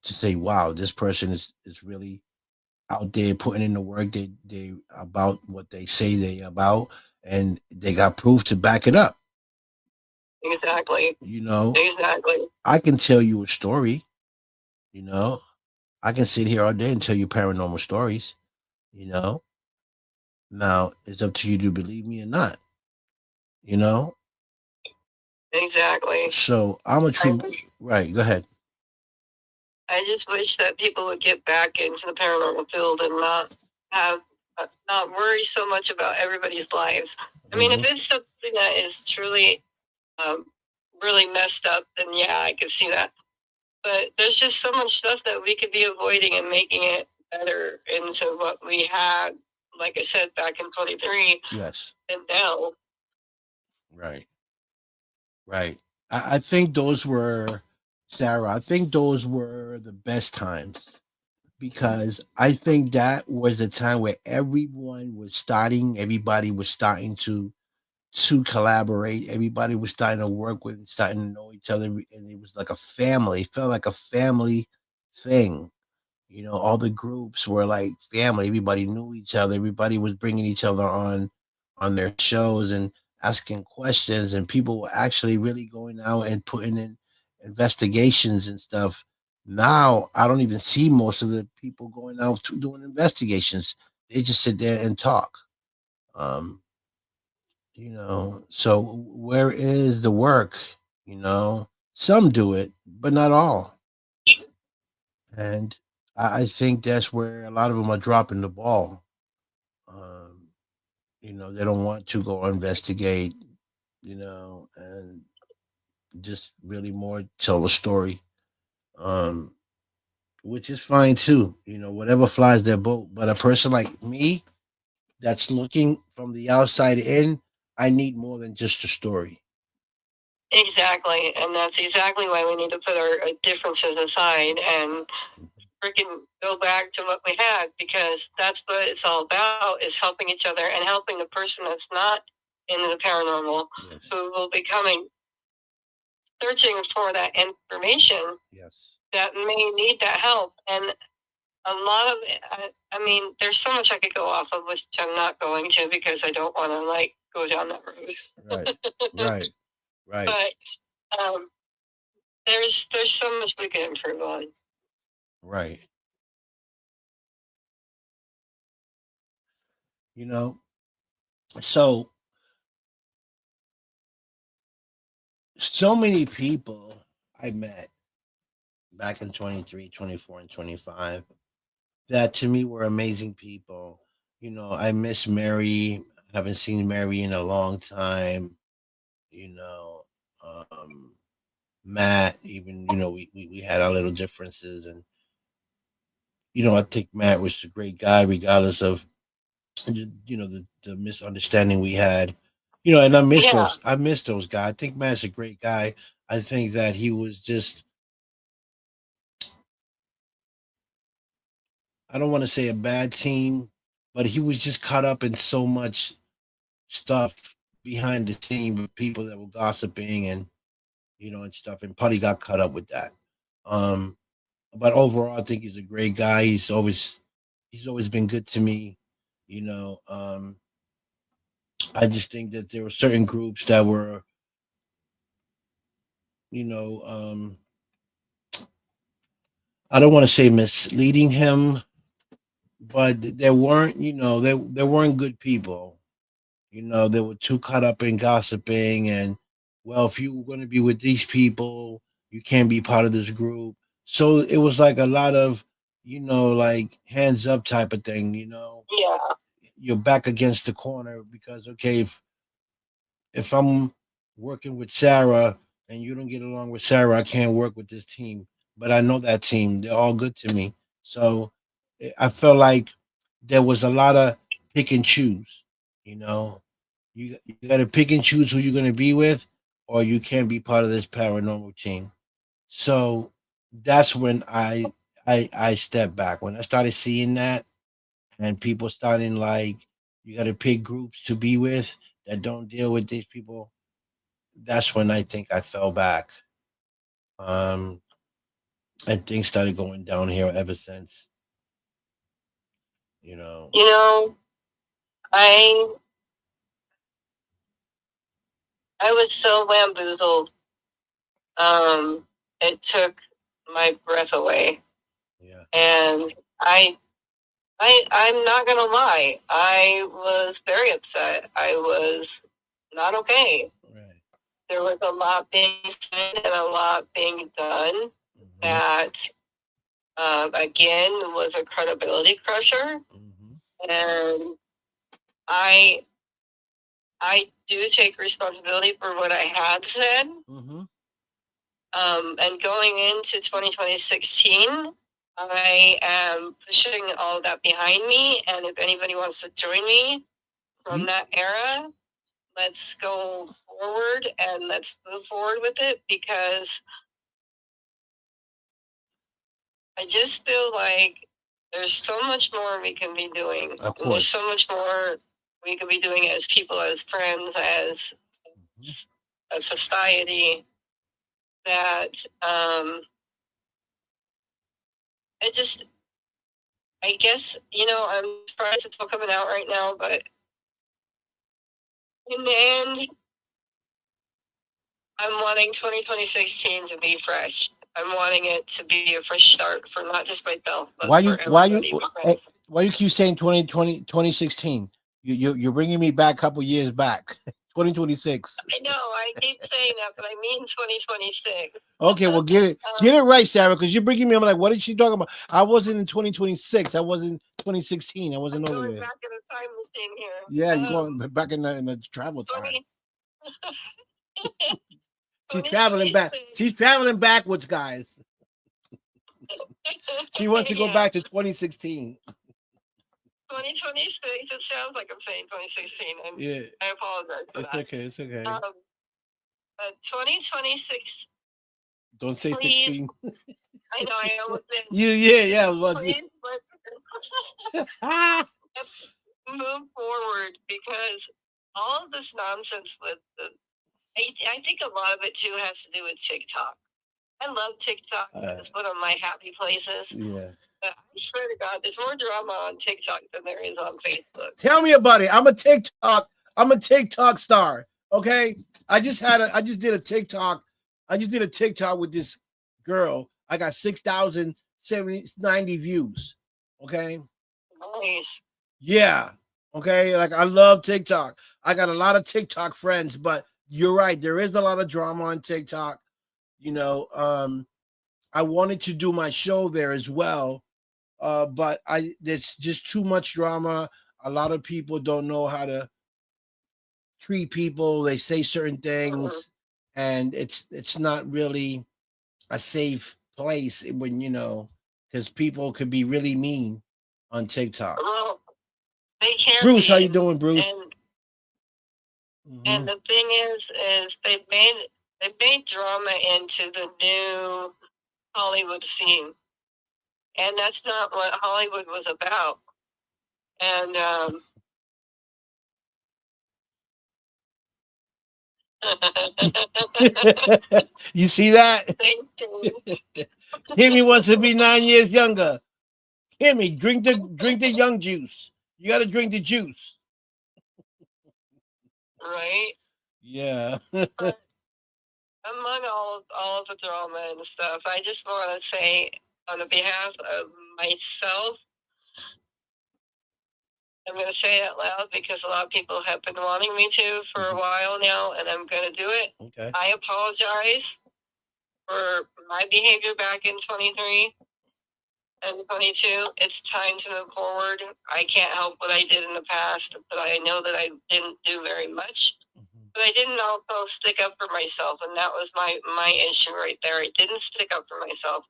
to say, wow, this person is really out there putting in the work. They about what they say they about, and they got proof to back it up. Exactly. You know, Exactly. I can tell you a story. You know, I can sit here all day and tell you paranormal stories. You know, Now it's up to you to believe me or not. You know. Exactly. So I'm a I true. Right. Go ahead. I just wish that people would get back into the paranormal field and not have not worry so much about everybody's lives. I mean, if Mhm. it's something that is truly um, really messed up, then yeah, I could see that. But there's just so much stuff that we could be avoiding and making it better into what we had, like I said, back in 23 Yes. and now. Right. Right. I think those were Sarah. I think those were the best times because I think that was the time where everyone was starting. Everybody was starting to collaborate. Everybody was starting to work with, starting to know each other, and it was like a family. It felt like a family thing. You know, all the groups were like family. Everybody knew each other. Everybody was bringing each other on their shows and asking questions, and people were actually really going out and putting in investigations and stuff. Now I don't even see most of the people going out to doing investigations. They just sit there and talk. Um, so where is the work? Some do it, but not all. And I think that's where a lot of them are dropping the ball. Um, they don't want to go investigate, and just really more tell a story, um, which is fine too. Whatever flies their boat. But a person like me that's looking from the outside in, I need more than just a story. Exactly, and that's exactly why we need to put our differences aside and freaking go back to what we had, because that's what it's all about, is helping each other and helping the person that's not into the paranormal, Yes. who will be coming searching for that information, Yes. that may need that help. And a lot of it, I mean, there's so much I could go off of, which I'm not going to because I don't want to like go down that road. Right. Right. Right. But there's so much we can improve on. Right. You know, so many people I met back in 23, 24, and 25 that to me were amazing people. I miss Mary. Haven't seen Mary in a long time. You know, um, Matt, even, we had our little differences. And, I think Matt was a great guy, regardless of, the misunderstanding we had. And Yeah. I miss those guys. I think Matt's a great guy. I think that he was just, I don't want to say a bad team, but he was just caught up in so much stuff behind the scene with people that were gossiping and stuff. And Putty got caught up with that. Um, but overall, I think he's a great guy. He's always been good to me. You know, um, I just think that there were certain groups that were, you know, um, I don't want to say misleading him, but there weren't, there weren't good people. They were too caught up in gossiping and, well, if you were going to be with these people, you can't be part of this group. So it was like a lot of, like hands up type of thing. Yeah. You're back against the corner because, okay, if I'm working with Sarah and you don't get along with Sarah, I can't work with this team. But I know that team; they're all good to me. So I felt like there was a lot of pick and choose. You know, you got to pick and choose who you're going to be with, or you can't be part of this paranormal team. So that's when I stepped back when I started seeing that, and people starting like you got to pick groups to be with that don't deal with these people. That's when I think I fell back. Um, and things started going down here ever since. You know. You know, I I was so bamboozled. It took my breath away. Yeah. And I I'm not gonna lie. I was very upset. I was not okay. Right. There was a lot being said and a lot being done that, again, was a credibility crusher. And I do take responsibility for what I had said. And going into 2016, I am pushing all that behind me. And if anybody wants to join me from that era, let's go forward and let's move forward with it, because I just feel like there's so much more we can be doing. Of course. There's so much more we could be doing as people, as friends, as a society, that I guess, I'm surprised it's all coming out right now, but in the end, I'm wanting 2016 to be fresh. I'm wanting it to be a fresh start for not just myself, but Why for you everybody. why you keep saying 2016? You're bringing me back a couple years back. 2026. I know, I keep saying that, but I mean 2026. Okay, well, get it right, Sarah, because you're bringing me. I'm like, what is she talking about? I wasn't in 2026. I was in 2016. I wasn't over there. Back in the time machine here. Yeah, you're going back in the travel time. She's traveling back. She's traveling backwards, guys. She wants to go back to 2016. 2026. It sounds like I'm saying 2016, and yeah, I apologize for that. Okay, it's okay. 2026. Don't say please, 16. I know, I almost did. Yeah. Please, let's move forward, because all of this nonsense with I think a lot of it too has to do with TikTok. I love TikTok. It's one of my happy places. Yeah. But I swear to God, there's more drama on TikTok than there is on Facebook. Tell me about it. I'm a TikTok star. Okay. I just did a TikTok with this girl. I got 6,090 views. Okay. Nice. Yeah. Okay. Like, I love TikTok. I got a lot of TikTok friends, but you're right. There is a lot of drama on TikTok. I wanted to do my show there as well. But there's just too much drama. A lot of people don't know how to treat people. They say certain things, and it's not really a safe place when, because people could be really mean on TikTok. Well, they can. Bruce, how you doing, Bruce? And the thing is they've made drama into the new Hollywood scene. And that's not what Hollywood was about. And you see that? Kimmy wants to be 9 years younger. Kimmy, drink the young juice. You got to drink the juice. Right? Yeah. Among all of the drama and stuff, I just want to say, on the behalf of myself, I'm going to say it out loud because a lot of people have been wanting me to for a while now, and I'm going to do it. Okay. I apologize for my behavior back in 23 and 22. It's time to move forward. I can't help what I did in the past, but I know that I didn't do very much. But I didn't also stick up for myself, and that was my issue right there. I didn't stick up for myself.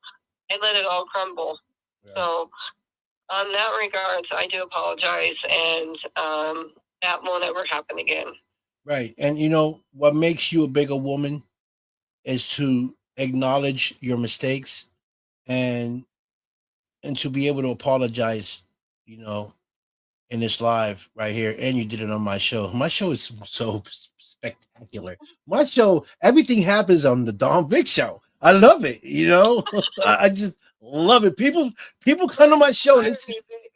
I let it all crumble. Yeah. So on that regards, I do apologize, and that won't ever happen again. Right. And what makes you a bigger woman is to acknowledge your mistakes and to be able to apologize, in this live right here. And you did it on my show. My show is so spectacular. My show, everything happens on the Don Vic Show. I love it. I just love it. People come to my show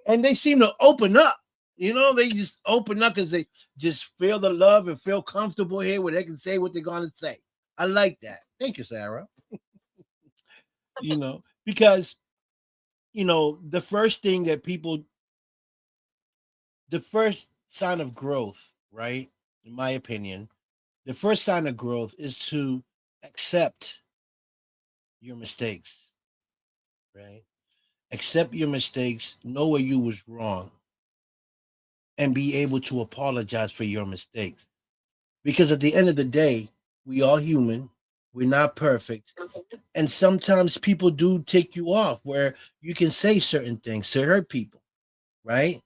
and they seem to open up. They just open up because they just feel the love and feel comfortable here where they can say what they're going to say. I like that. Thank you, Sarah. Because, the first thing that people the first sign of growth, right? In my opinion, the first sign of growth is to accept your mistakes, right? Accept your mistakes, know where you was wrong, and be able to apologize for your mistakes. Because at the end of the day, we are human. We're not perfect. And sometimes people do take you off where you can say certain things to hurt people, right?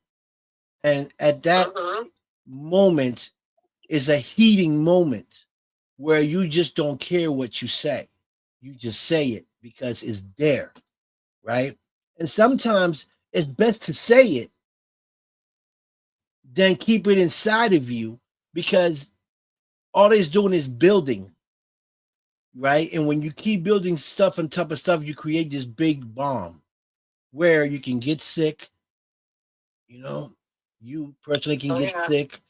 And at that Mhm. moment is a heating moment where you just don't care what you say. You just say it because it's there, right? And sometimes it's best to say it than keep it inside of you because all it's doing is building, right? And when you keep building stuff on top of stuff, you create this big bomb where you can get sick, you know, you personally can Oh get yeah. sick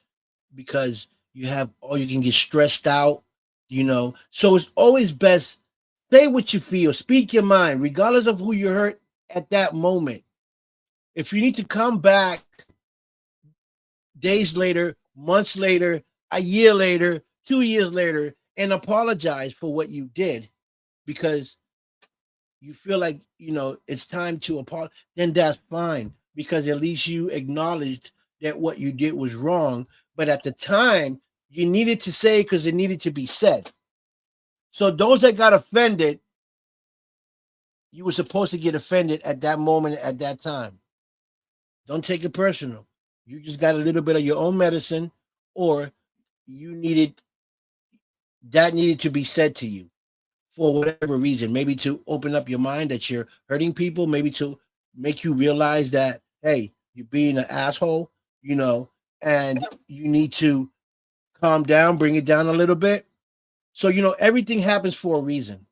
because you have, or you can get stressed out, you know. So it's always best say what you feel, speak your mind, regardless of who you hurt at that moment. If you need to come back days later, months later, a year later, 2 years later, and apologize for what you did because you feel like, it's time to apologize, then that's fine because at least you acknowledged that what you did was wrong. But at the time, you needed to say because it needed to be said. So those that got offended, you were supposed to get offended at that moment, at that time. Don't take it personal. You just got a little bit of your own medicine, or you needed that needed to be said to you for whatever reason. Maybe to open up your mind that you're hurting people, maybe to make you realize that, hey, you're being an asshole, and you need to calm down, bring it down a little bit. So, everything happens for a reason.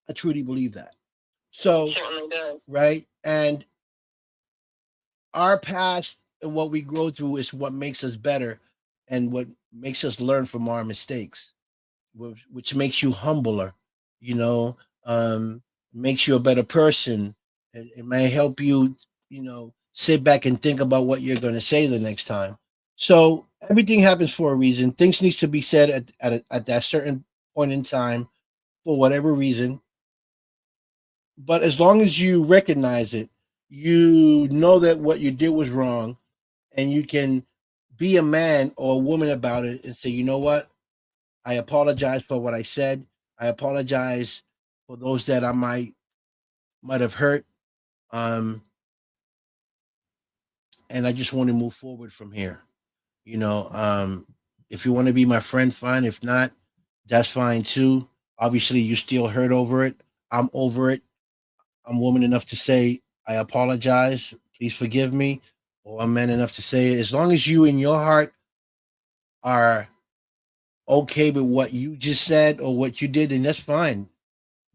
I truly believe that. It So, certainly does. right. And our past and what we grow through is what makes us better and what makes us learn from our mistakes, which makes you humbler, you know, makes you a better person. It may help you, sit back and think about what you're going to say the next time. So everything happens for a reason. Things needs to be said at that certain point in time for whatever reason. But as long as you recognize it, you know that what you did was wrong, and you can be a man or a woman about it and say, you know what? I apologize for what I said. I apologize for those that I might have hurt. Um, and I just want to move forward from here. You know, if you want to be my friend, fine. If not, that's fine too. Obviously, you still hurt over it. I'm over it. I'm woman enough to say I apologize. Please forgive me. Or I'm man enough to say it. As long as you in your heart are okay with what you just said or what you did, then that's fine.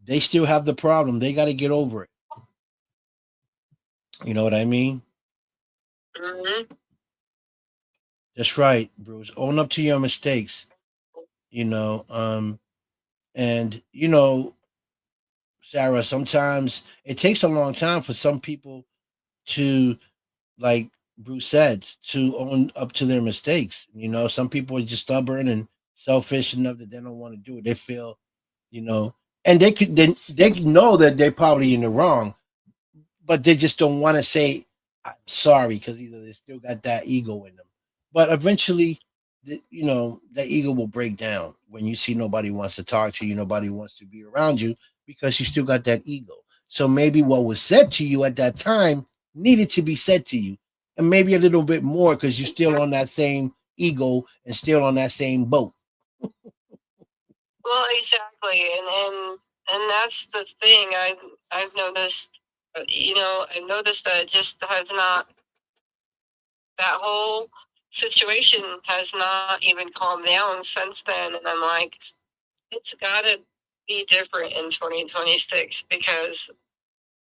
They still have the problem. They got to get over it. You know what I mean? Hmm. That's right, Bruce. Own up to your mistakes. You know, and Sarah. Sometimes it takes a long time for some people to, like Bruce said, to own up to their mistakes. Some people are just stubborn and selfish enough that they don't want to do it. They feel, you know, and they know that they're probably in the wrong, but they just don't want to say I'm sorry because either they still got that ego in them. But eventually, that ego will break down when you see nobody wants to talk to you, nobody wants to be around you because you still got that ego. So maybe what was said to you at that time needed to be said to you, and maybe a little bit more because you're still on that same ego and still on that same boat. Well, exactly, and that's the thing. I've noticed. I've noticed that it just has not. That whole situation has not even calmed down since then, and I'm like, it's got to be different in 2026 because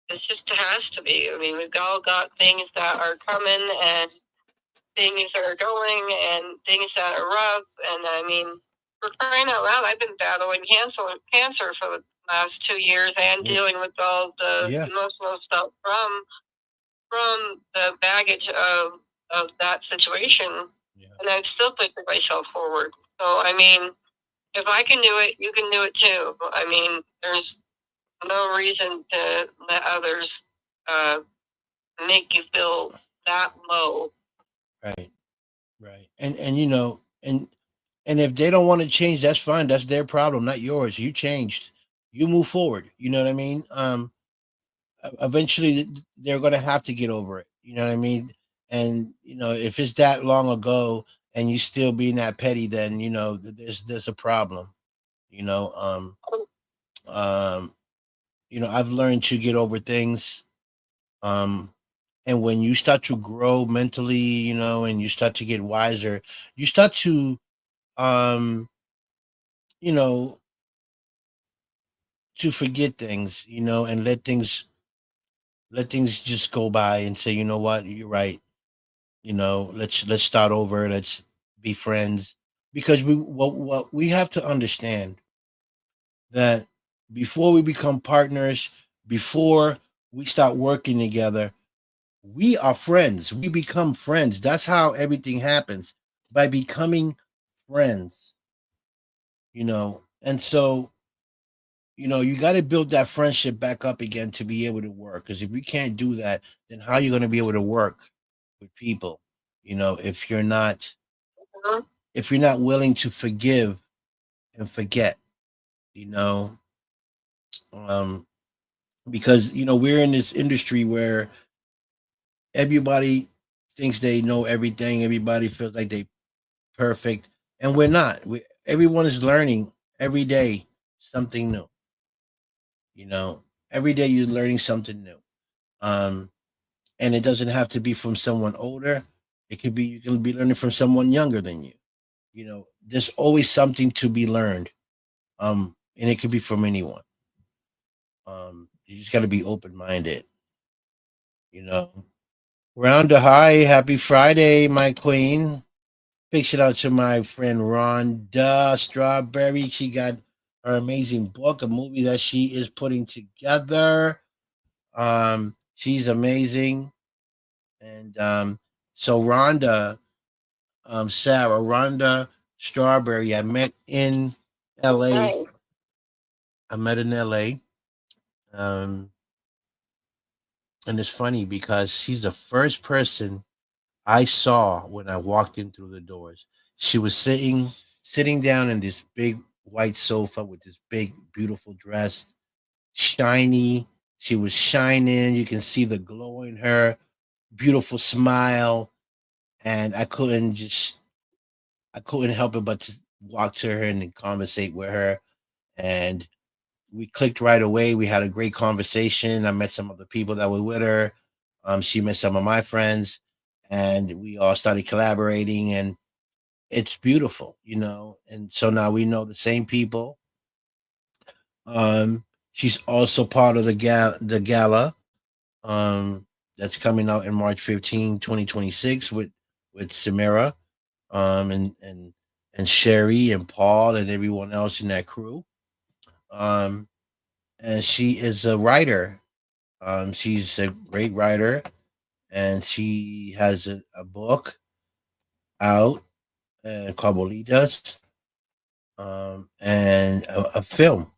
it just has to be. I mean, we've all got things that are coming and things that are going and things that are rough. And I mean, for crying out loud, I've been battling cancer for the last 2 years and dealing with all the Yeah. emotional stuff from the baggage of of that situation, Yeah. and I've still put myself forward. So I mean, if I can do it, you can do it too. I mean, there's no reason to let others make you feel that low. Right. Right. And you know, and if they don't want to change, that's fine. That's their problem, not yours. You changed. You move forward. You know what I mean? Eventually they're going to have to get over it. You know what I mean? And you know, if it's that long ago and you still being that petty, then you know there's a problem. You know, um, you know, I've learned to get over things. Um, and when you start to grow mentally, you know, and you start to get wiser, you start to, um, you know, to forget things, you know, and let things just go by and say, you know what, you're right. You know, let's start over. Let's be friends because what we have to understand that before we become partners, before we start working together, we are friends. We become friends. That's how everything happens by becoming friends, you know. And so, you know, you got to build that friendship back up again to be able to work. Because if you can't do that, then how are you going to be able to work with people? You know, Mhm. if you're not willing to forgive and forget, you know, um, because you know we're in this industry where everybody thinks they know everything. Everybody feels like they perfect, and we're not. Everyone is learning every day something new. You know, every day you're learning something new. Um, and it doesn't have to be from someone older. It could be you can be learning from someone younger than you. You know, there's always something to be learned. And it could be from anyone. You just got to be open minded. You know, Rounda, hi, happy Friday, my queen. Big shout out to my friend Rhonda Strawberry. She got her amazing book, a movie that she is putting together. She's amazing. And so Rhonda, Sarah, Rhonda Strawberry, I met in LA. Right. I met in LA. Um, and it's funny because she's the first person I saw when I walked in through the doors. She was sitting down in this big white sofa with this big, beautiful dress, shiny. She was shining. You can see the glow in her, beautiful smile. And I couldn't help it but to walk to her and conversate with her. And we clicked right away. We had a great conversation. I met some of the people that were with her. She met some of my friends, and we all started collaborating. And it's beautiful, you know. And so now we know the same people. She's also part of the gala that's coming out in March 15, 2026 with Samara and Sherry and Paul and everyone else in that crew. Um, and she is a writer. She's a great writer, and she has a book out called Bolitas, and a film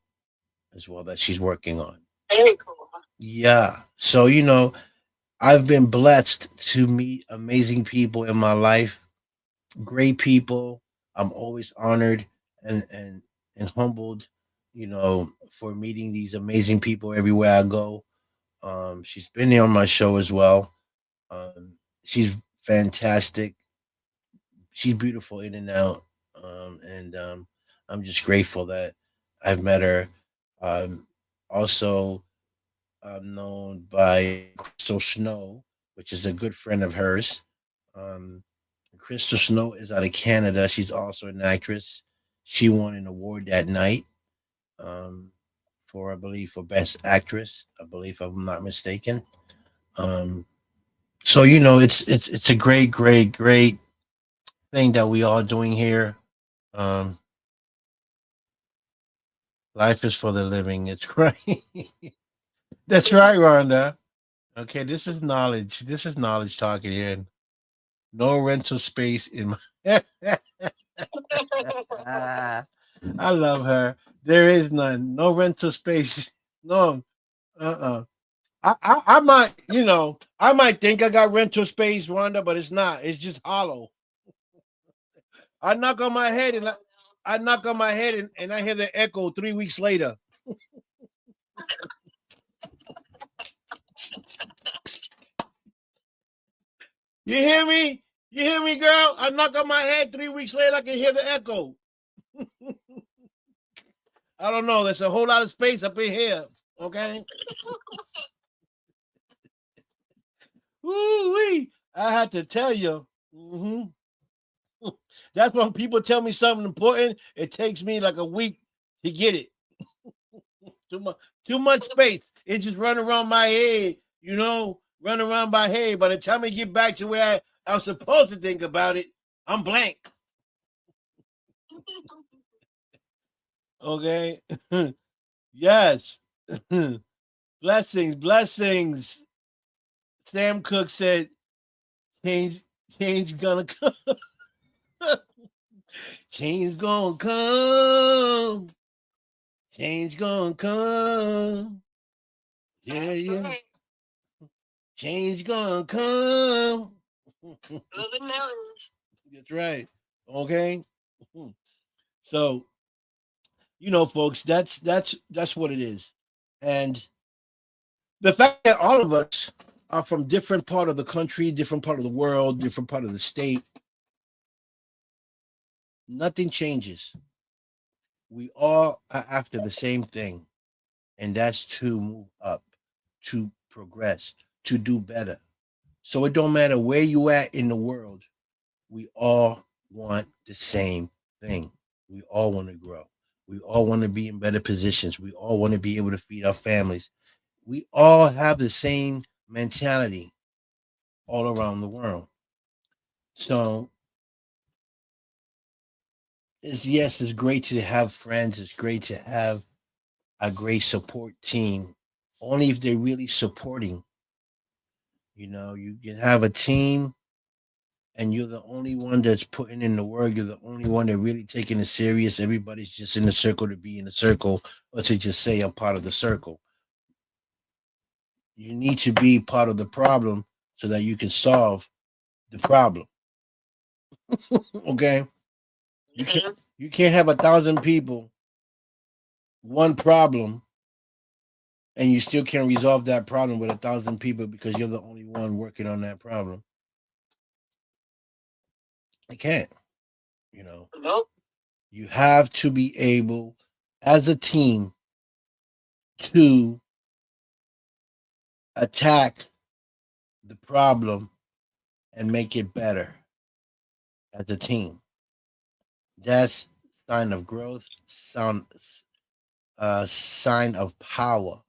as well that she's working on. Very cool. Yeah. So, you know, I've been blessed to meet amazing people in my life, great people. I'm always honored and humbled, you know, for meeting these amazing people everywhere I go. She's been here on my show as well. She's fantastic. She's beautiful in and out. And I'm just grateful that I've met her. Um, Also, I'm known by Crystal Snow, which is a good friend of hers. Um, Crystal Snow is out of Canada. She's also an actress. She won an award that night um, for, I believe, for Best Actress. I believe, if I'm not mistaken. Um, so you know, it's a great thing that we all doing here. Um, Life is for the living. It's right. That's right, Rhonda. Okay, this is knowledge. This is knowledge talking here. No rental space in my. I love her. There is none. No rental space. No. I might, I might think I got rental space, Wanda, but it's not. It's just hollow. I knock on my head and I knock on my head and I hear the echo 3 weeks later. You hear me? You hear me, girl? I knock on my head 3 weeks later, I can hear the echo. I don't know. There's a whole lot of space up in here. Okay. Woo-wee. I had to tell you. That's when people tell me something important. It takes me like a week to get it. Too much space. It just run around my head, run around my head. By the time I get back to where I'm supposed to think about it, I'm blank. Okay. Yes. Blessings. Sam Cooke said, change gonna come. Change gonna come. Change gonna come. Yeah. Change gonna come. That's right. Okay. So, folks, that's what it is. And the fact that all of us are from different part of the country, different part of the world, different part of the state, nothing changes. We all are after the same thing, and that's to move up, to progress, to do better. So it don't matter where you at in the world, we all want the same thing. We all want to grow. We all want to be in better positions. We all want to be able to feed our families. We all have the same mentality all around the world. So it's great to have friends. It's great to have a great support team. Only if they're really supporting. You can have a team and you're the only one that's putting in the work. You're the only one that really taking it serious. Everybody's just in the circle to be in the circle or to just say I'm part of the circle. You need to be part of the problem so that you can solve the problem. Okay? You can't have 1,000 people, one problem, and you still can't resolve that problem with 1,000 people because you're the only one working on that problem. I can't. Nope. You have to be able, as a team, to attack the problem and make it better as a team. That's sign of growth, sign of power.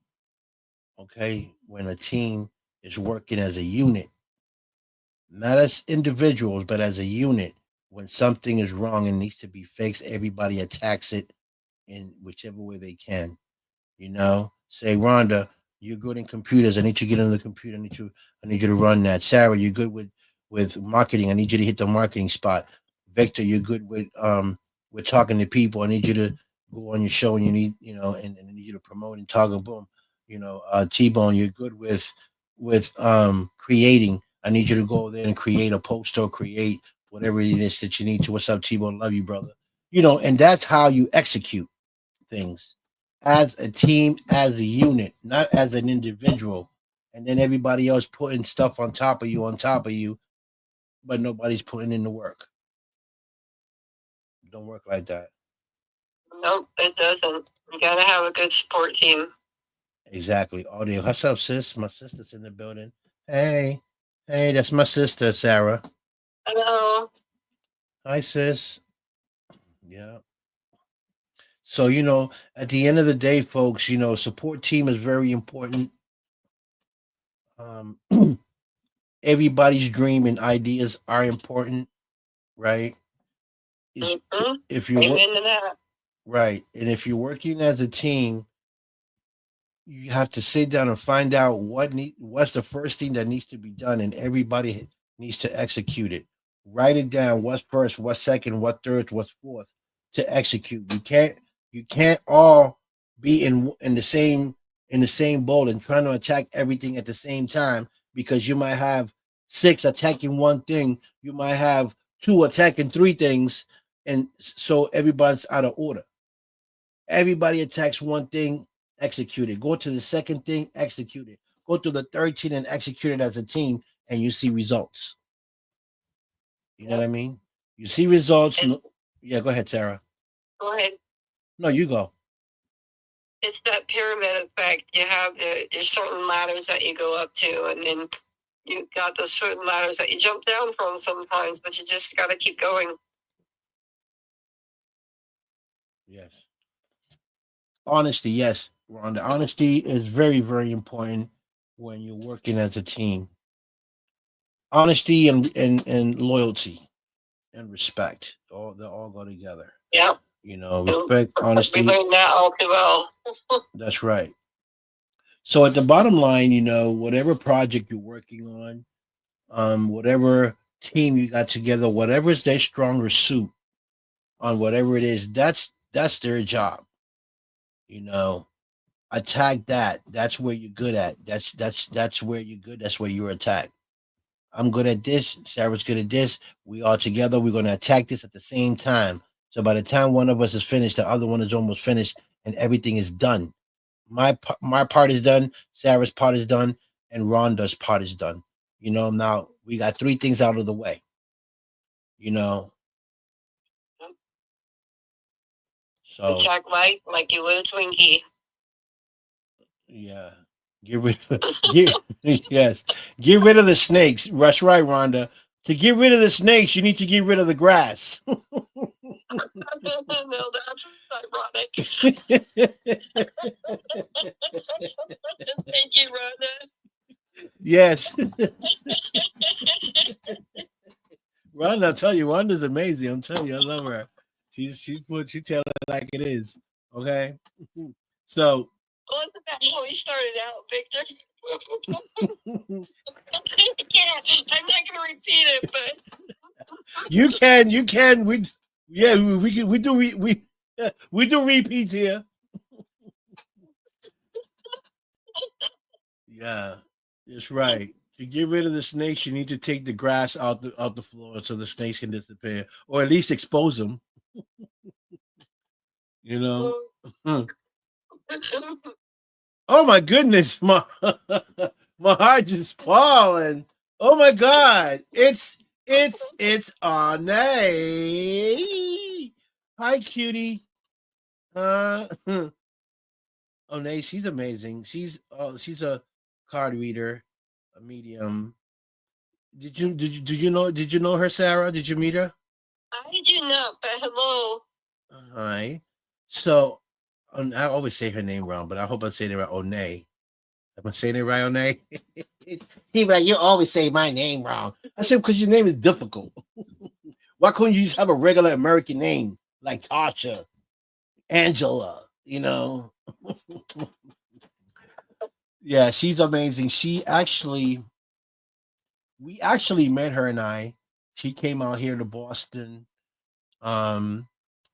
Okay, when a team is working as a unit, not as individuals, but as a unit. When something is wrong and needs to be fixed, everybody attacks it in whichever way they can. Say, Rhonda, you're good in computers. I need you to get on the computer. I need you to run that. Sarah, you're good with marketing. I need you to hit the marketing spot. Victor, you're good with talking to people. I need you to go on your show and you need, and I need you to promote and talk. Boom. T-Bone, you're good with creating. I need you to go there and create a post or create whatever it is that you need to. What's up, T-Bone? Love you, brother. And that's how you execute things as a team, as a unit, not as an individual. And then everybody else putting stuff on top of you, but nobody's putting in the work. It don't work like that. Nope, it doesn't. You gotta have a good support team. Exactly. Audio. What's up, sis? My sister's in the building. Hey, that's my sister, Sarah. Hello. Hi, sis. Yeah. So, at the end of the day, folks, support team is very important. Everybody's dream and ideas are important, right? If you're right, and if you're working as a team, you have to sit down and find out what's the first thing that needs to be done, and everybody needs to execute it. Write it down. What's first? What's second? What third? What's fourth? To execute. You can't all be in the same boat and trying to attack everything at the same time, because you might have six attacking one thing. You might have two attacking three things, and so everybody's out of order. Everybody attacks one thing, execute it. Go to the second thing, execute it. Go to the third thing and execute it as a team, and you see results. You know what I mean? You see results. And Yeah, go ahead, Sarah. go ahead. No, you go. It's that pyramid effect. You have there's certain ladders that you go up to, and then you got the certain ladders that you jump down from sometimes, but you just got to keep going. Yes. Honesty, yes, Rhonda. Honesty is very, very important when you're working as a team. Honesty and loyalty and respect. They all go together. Yeah, Respect, we honesty. learned that all too well. That's right. So at the bottom line, whatever project you're working on, whatever team you got together, whatever is their stronger suit on whatever it is, that's their job. You know, Attack that. That's where you're good at. That's where you're good. That's where you're attacked. I'm good at this. Sarah's good at this. We all together. We're going to attack this at the same time. So by the time one of us is finished, the other one is almost finished, and everything is done. My part is done. Sarah's part is done, and Rhonda's part is done. Now we got three things out of the way. You know, so Attack light like you would a Twinkie. yeah, get rid of yes, get rid of the snakes. That's right, Rhonda. To get rid of the snakes, you need to get rid of the grass. No, that's ironic. Thank you, Rhonda. Yes. Rhonda, I'll tell you, Rhonda's amazing. I'm telling you, I love her. She tell it like it is. Okay. So Wasn't that how we started out, Victor? I'm not going to repeat it, but you can. We do repeats here. Yeah, that's right. To get rid of the snakes, you need to take the grass out the floor so the snakes can disappear, or at least expose them. You know. Oh my goodness, my heart just falling. Oh my God, it's Arne. Hi, cutie. Oh, Nay, she's amazing. She's a card reader, a medium. Did you know her, Sarah? Did you meet her? I do not, but hello. Hi. So I always say her name wrong, but I hope I say it right. Onay. Am I saying it right, Onay? He be like, you always say my name wrong. I said, because your name is difficult. Why couldn't you just have a regular American name like Tasha, Angela, Yeah, she's amazing. We actually met her and I. She came out here to Boston um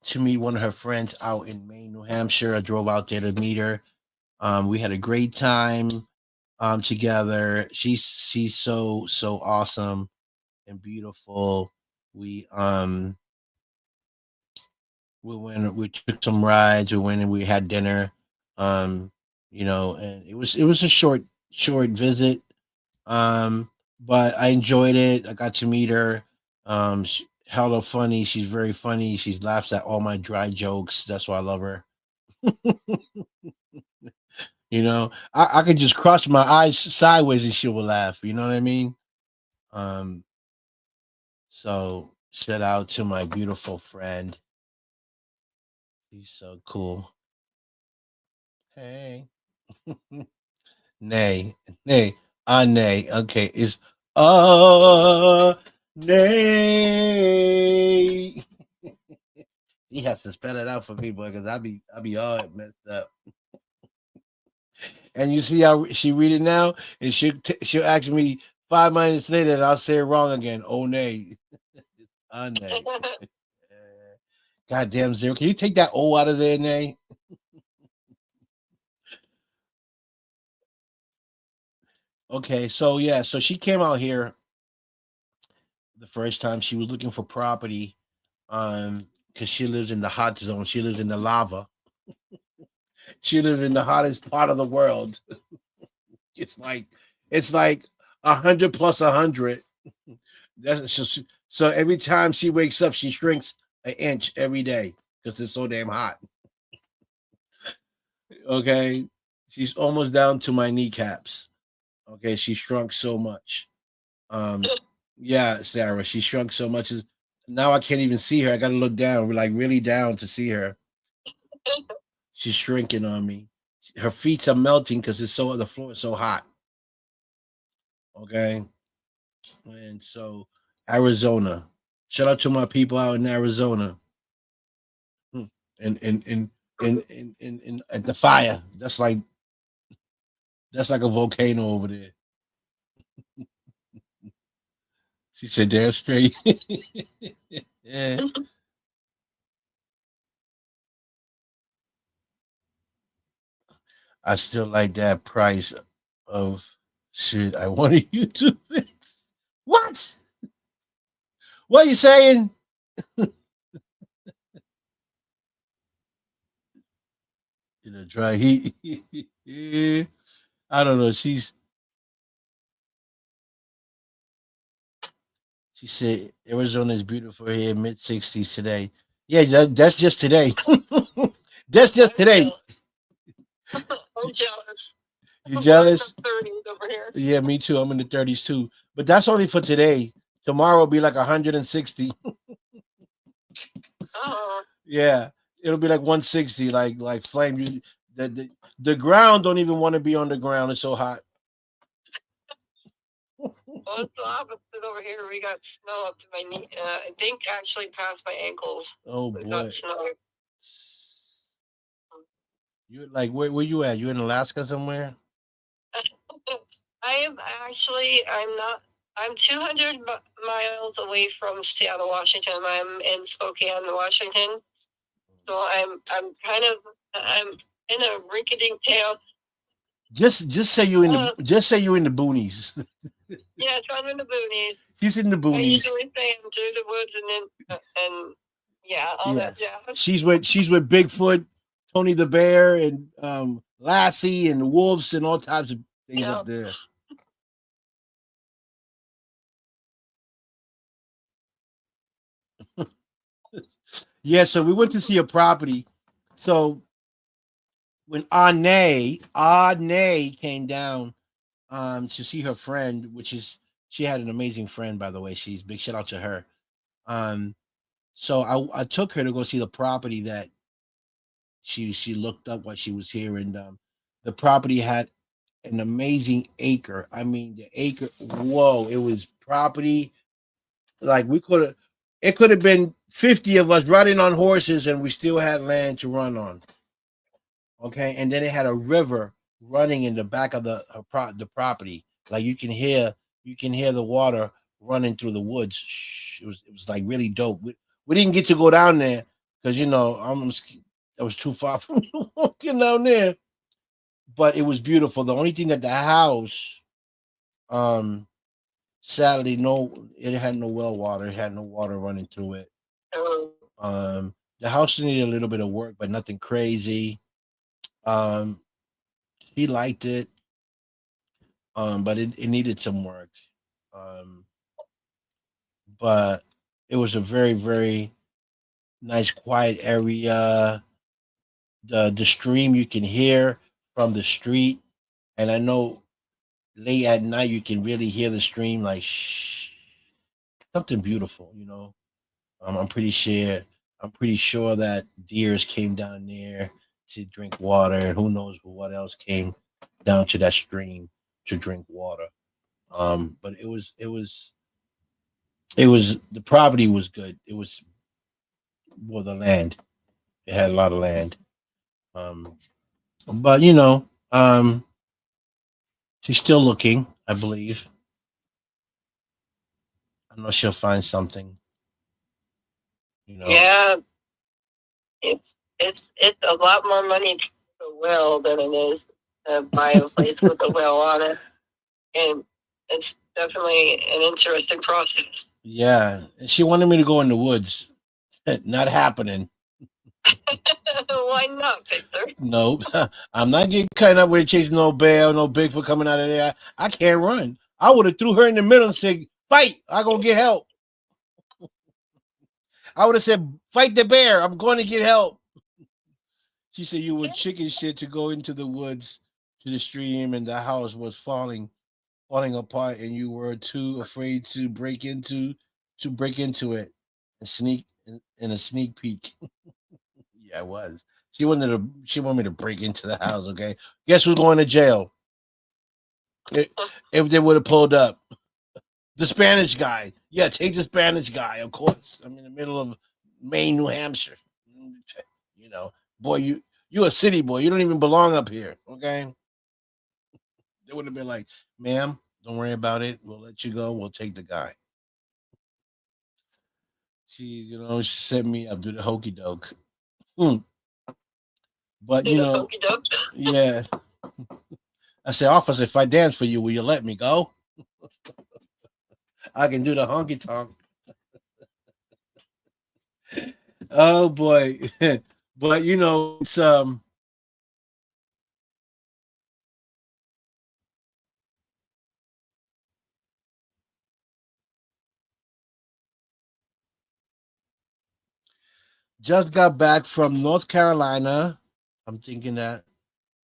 to meet one of her friends out in Maine, New Hampshire. I drove out there to meet her. We had a great time together. She's so awesome and beautiful. We took some rides, we went and we had dinner. And it was a short visit. But I enjoyed it. I got to meet her. Hella funny. She's very funny. She laughs at all my dry jokes. That's why I love her. I could just cross my eyes sideways and she will laugh. You know what I mean? Um, so shout out to my beautiful friend. He's so cool. Hey. Nay. Nay. Nay. Okay. It's nay. He has to spell it out for people because I be all messed up. And you see how she read it now, and she'll ask me 5 minutes later, and I'll say it wrong again. Oh nay. Nay. Goddamn Zero. Can you take that O out of there, Nay? Okay, so yeah, so she came out here the first time. She was looking for property, because she lives in the hot zone. She lives in the lava. She lives in the hottest part of the world. It's like 100 plus 100. That's so every time she wakes up, she shrinks an inch every day because it's so damn hot. Okay, she's almost down to my kneecaps. Okay, she shrunk so much. Um, yeah, Sarah, she shrunk so much. Now I can't even see her. I gotta look down, like really down to see her. She's shrinking on me. Her feet are melting because the floor is so hot. Okay, and so Arizona. Shout out to my people out in Arizona. Hmm. And at the fire. That's like a volcano over there. She said, "Damn straight." Yeah. I still like that price of shit. I wanted you to fix. What? What are you saying? In a dry heat. I don't know. She said Arizona is beautiful here, mid 60s today. Yeah, that's just today. That's just today. I'm jealous. You jealous? 30s over here. Yeah, me too. I'm in the 30s too. But that's only for today. Tomorrow will be like 160. Yeah, it'll be like 160, like flame. The ground don't even want to be on the ground. It's so hot. Well, it's the opposite over here. We got snow up to my knee. I think actually past my ankles. Oh We boy. got snow. You like where you at? You in Alaska somewhere? I am actually. I'm not. I'm 200 miles away from Seattle, Washington. I'm in Spokane, Washington. So I'm in a rinky-dink town. Just say you in the just say you in the boonies. Yeah, so I'm in the boonies. She's in the I boonies. usually say I'm through the woods and yeah, all that jazz. She's with Bigfoot, Tony the Bear, and Lassie and the wolves and all types of things up there. Yeah, so we went to see a property. So when Ane came down to see her friend, she had an amazing friend, by the way. She's big shout out to her. So I took her to go see the property that she looked up while she was here, and the property had an amazing acre. I mean, the acre, whoa, it was property like it could have been 50 of us riding on horses and we still had land to run on. Okay, and then it had a river running in the back of the property. Like you can hear the water running through the woods. It was like really dope. We didn't get to go down there because I was too far from walking down there. But it was beautiful. The only thing that the house, sadly, it had no well water. It had no water running through it. The house needed a little bit of work, but nothing crazy. He liked it, but it needed some work. But it was a very, very nice, quiet area. The stream you can hear from the street, and I know late at night you can really hear the stream, like something beautiful. I'm pretty sure that deers came down there to drink water, and who knows what else came down to that stream to drink water. But it was the property was good. It was the land. It had a lot of land. But she's still looking, I believe. I know she'll find something. You know. Yeah, it's a lot more money to the well than it is to buy a place with a well on it, and it's definitely an interesting process. Yeah, and she wanted me to go in the woods. Not happening. Why not, Victor? Nope. I'm not getting cut up with chasing no bear, no Bigfoot coming out of there. I can't run. I would have threw her in the middle and said, "Fight! I go get help." I would have said, "Fight the bear! I'm going to get help." She said, "You were chicken shit to go into the woods to the stream, and the house was falling apart, and you were too afraid to break into it and sneak in a sneak peek." Yeah, I was. She wanted me to break into the house. Okay, guess who's going to jail? If they would have pulled up the Spanish guy. Yeah, take the Spanish guy. Of course, I'm in the middle of Maine, New Hampshire. You know, boy, you a city boy. You don't even belong up here. Okay, they would have been like, "Ma'am, don't worry about it. We'll let you go. We'll take the guy." She set me up, do the hokey doke. Hmm. But Do the hokey doke. yeah. I said, "Officer, if I dance for you, will you let me go? I can do the honky tonk." Oh boy. But it's just got back from North Carolina. I'm thinking that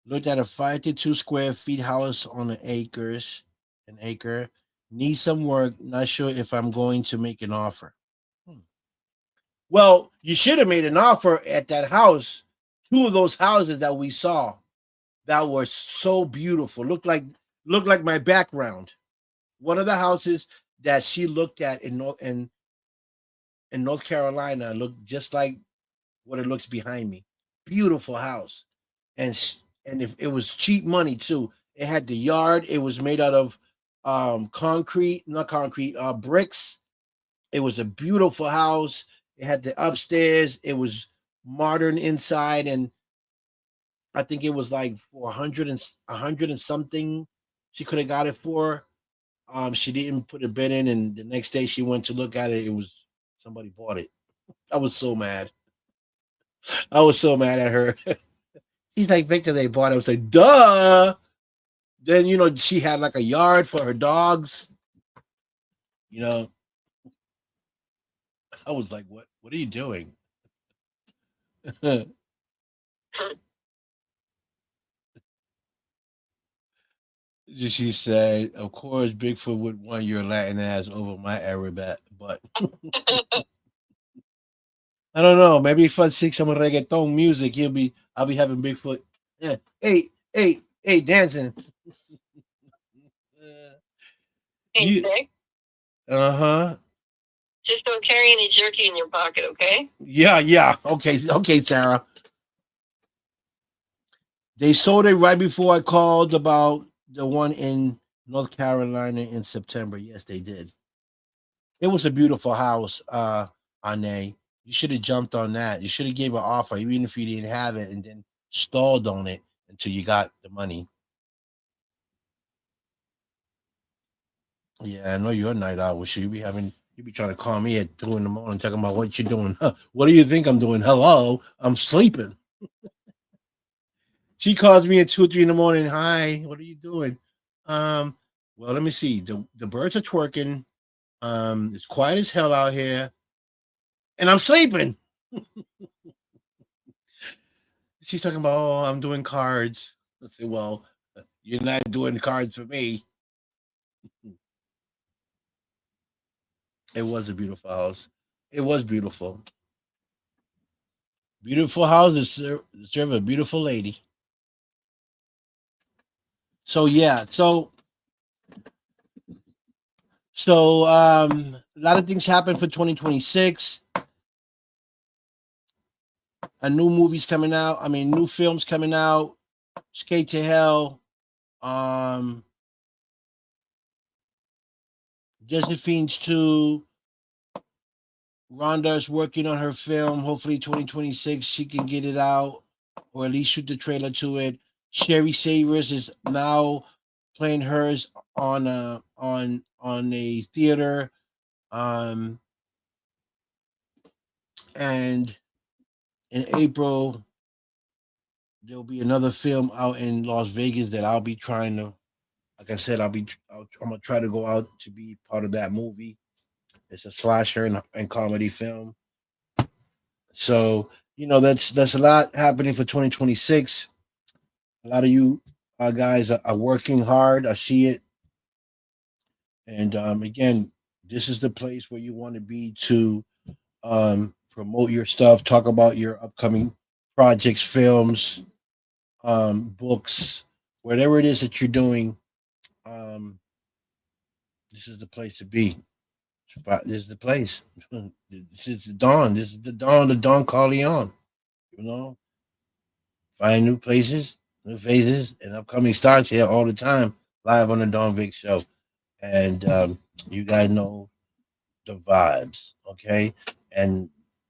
looked at a 52 square feet house on an acre. Need some work. Not sure if I'm going to make an offer. Hmm. Well, you should have made an offer at that house. Two of those houses that we saw that were so beautiful. Looked like my background. One of the houses that she looked at in North Carolina looked just like what it looks behind me. Beautiful house, and and if it was cheap money too. It had the yard. It was made out of concrete, not concrete, bricks. It was a beautiful house. It had the upstairs. It was modern inside, and I think it was like for a hundred and something. She could have got it for. She didn't put a bid in, and the next day she went to look at it. It was somebody bought it. I was so mad. I was so mad at her. He's like, "Victor, they bought it." I was like, "Duh." Then she had like a yard for her dogs. You know, I was like, "What? What are you doing?" She said, "Of course, Bigfoot would want your Latin ass over my Arabic, but I don't know. Maybe if I sing some reggaeton music, I'll be having Bigfoot. Yeah. Hey, hey, hey, dancing. Hey, You, Vic, uh-huh. just don't carry any jerky in your pocket, okay? Yeah, yeah. Okay, okay, Sarah. They sold it right before I called about the one in North Carolina in September. Yes, they did. It was a beautiful house, Ane. You should have jumped on that. You should have gave an offer, even if you didn't have it, and then stalled on it until you got the money. Yeah, I know you're a night owl. So you be trying to call me at 2 in the morning, talking about what you doing. Huh, what do you think I'm doing? Hello, I'm sleeping. She calls me at 2 or 3 in the morning. Hi, what are you doing? Um, well, let me see. The birds are twerking. It's quiet as hell out here, and I'm sleeping. She's talking about, oh, I'm doing cards. I say, well, you're not doing cards for me. It was a beautiful house. It was beautiful. Beautiful house to serve a beautiful lady. So yeah, a lot of things happened for 2026. A new movie's coming out. I mean, new films coming out. Skate to Hell. Um, Josephines 2. Rhonda is working on her film. Hopefully, 2026 she can get it out, or at least shoot the trailer to it. Sherry Savers is now playing hers on a theater. Um, and in April there'll be another film out in Las Vegas that I'll be trying to. Like I said, I'm gonna try to go out to be part of that movie. It's a slasher and comedy film. So that's a lot happening for 2026. A lot of you guys are working hard. I see it, and again, this is the place where you want to be to promote your stuff, talk about your upcoming projects, films, books, whatever it is that you're doing. Um, this is the place to be. This is the place. This is the dawn. This is the dawn of Don Corleone. You know, find new places, new faces, and upcoming stars here all the time, live on the Don Vic Show. And you guys know the vibes, okay? And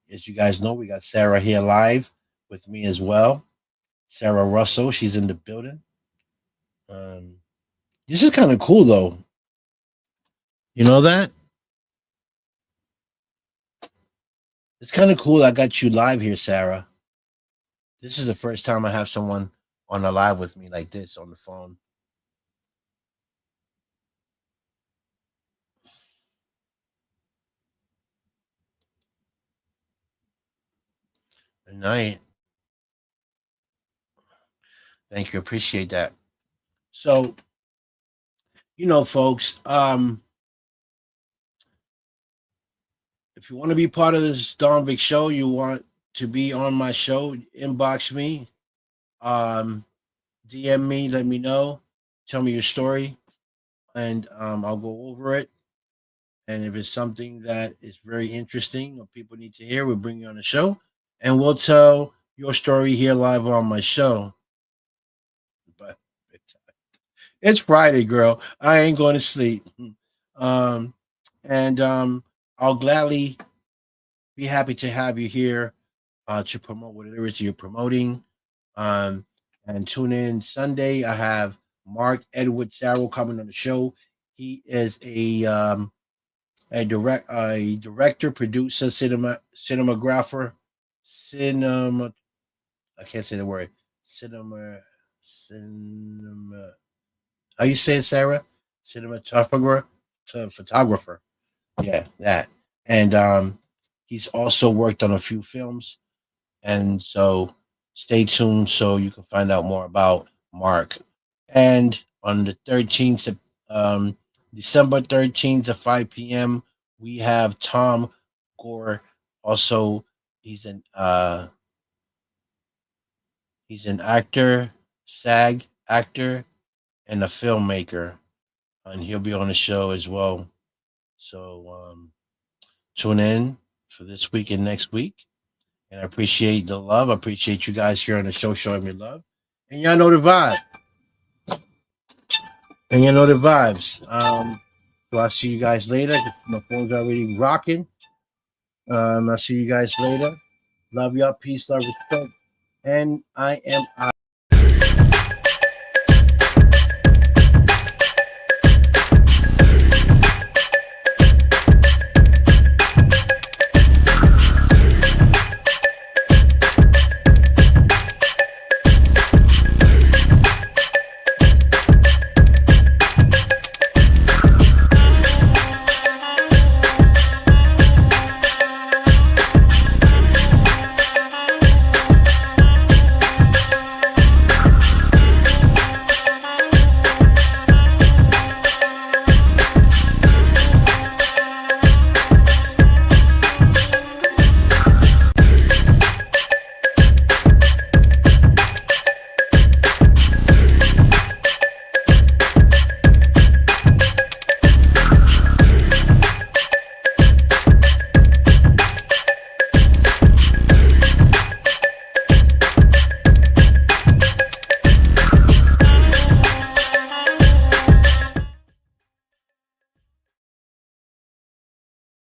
as you guys know, we got Sarah here live with me as well. Sarah Russell, she's in the building. This is kind of cool, though. You know that? It's kind of cool. I got you live here, Sarah. This is the first time I have someone on the live with me like this on the phone. Good night. Thank you. Appreciate that. So, folks, if you want to be part of this Don Vic show, you want to be on my show, inbox me, DM me, let me know, tell me your story, and I'll go over it. And if it's something that is very interesting or people need to hear, we'll bring you on the show, and we'll tell your story here live on my show. But it's Friday, girl. I ain't going to sleep. And I'll gladly be happy to have you here to promote whatever it is you're promoting. And tune in Sunday. I have Mark Edward Sarrow coming on the show. He is a director, producer, cinematographer, I can't say the word. Cinema. How you say it, Sarah? Cinematographer, photographer. Yeah, that. And he's also worked on a few films. And so stay tuned so you can find out more about Mark. And on the 13th, December 13th at 5 p.m., we have Tom Gore. Also, he's an actor, SAG actor, and a filmmaker. And he'll be on the show as well. So tune in for this week and next week. And I appreciate the love. I appreciate you guys here on the show showing me love. And y'all know the vibe. And you know the vibes. So I'll see you guys later. My phone's already rocking. I'll see you guys later. Love y'all. Peace, love, respect. And I am out.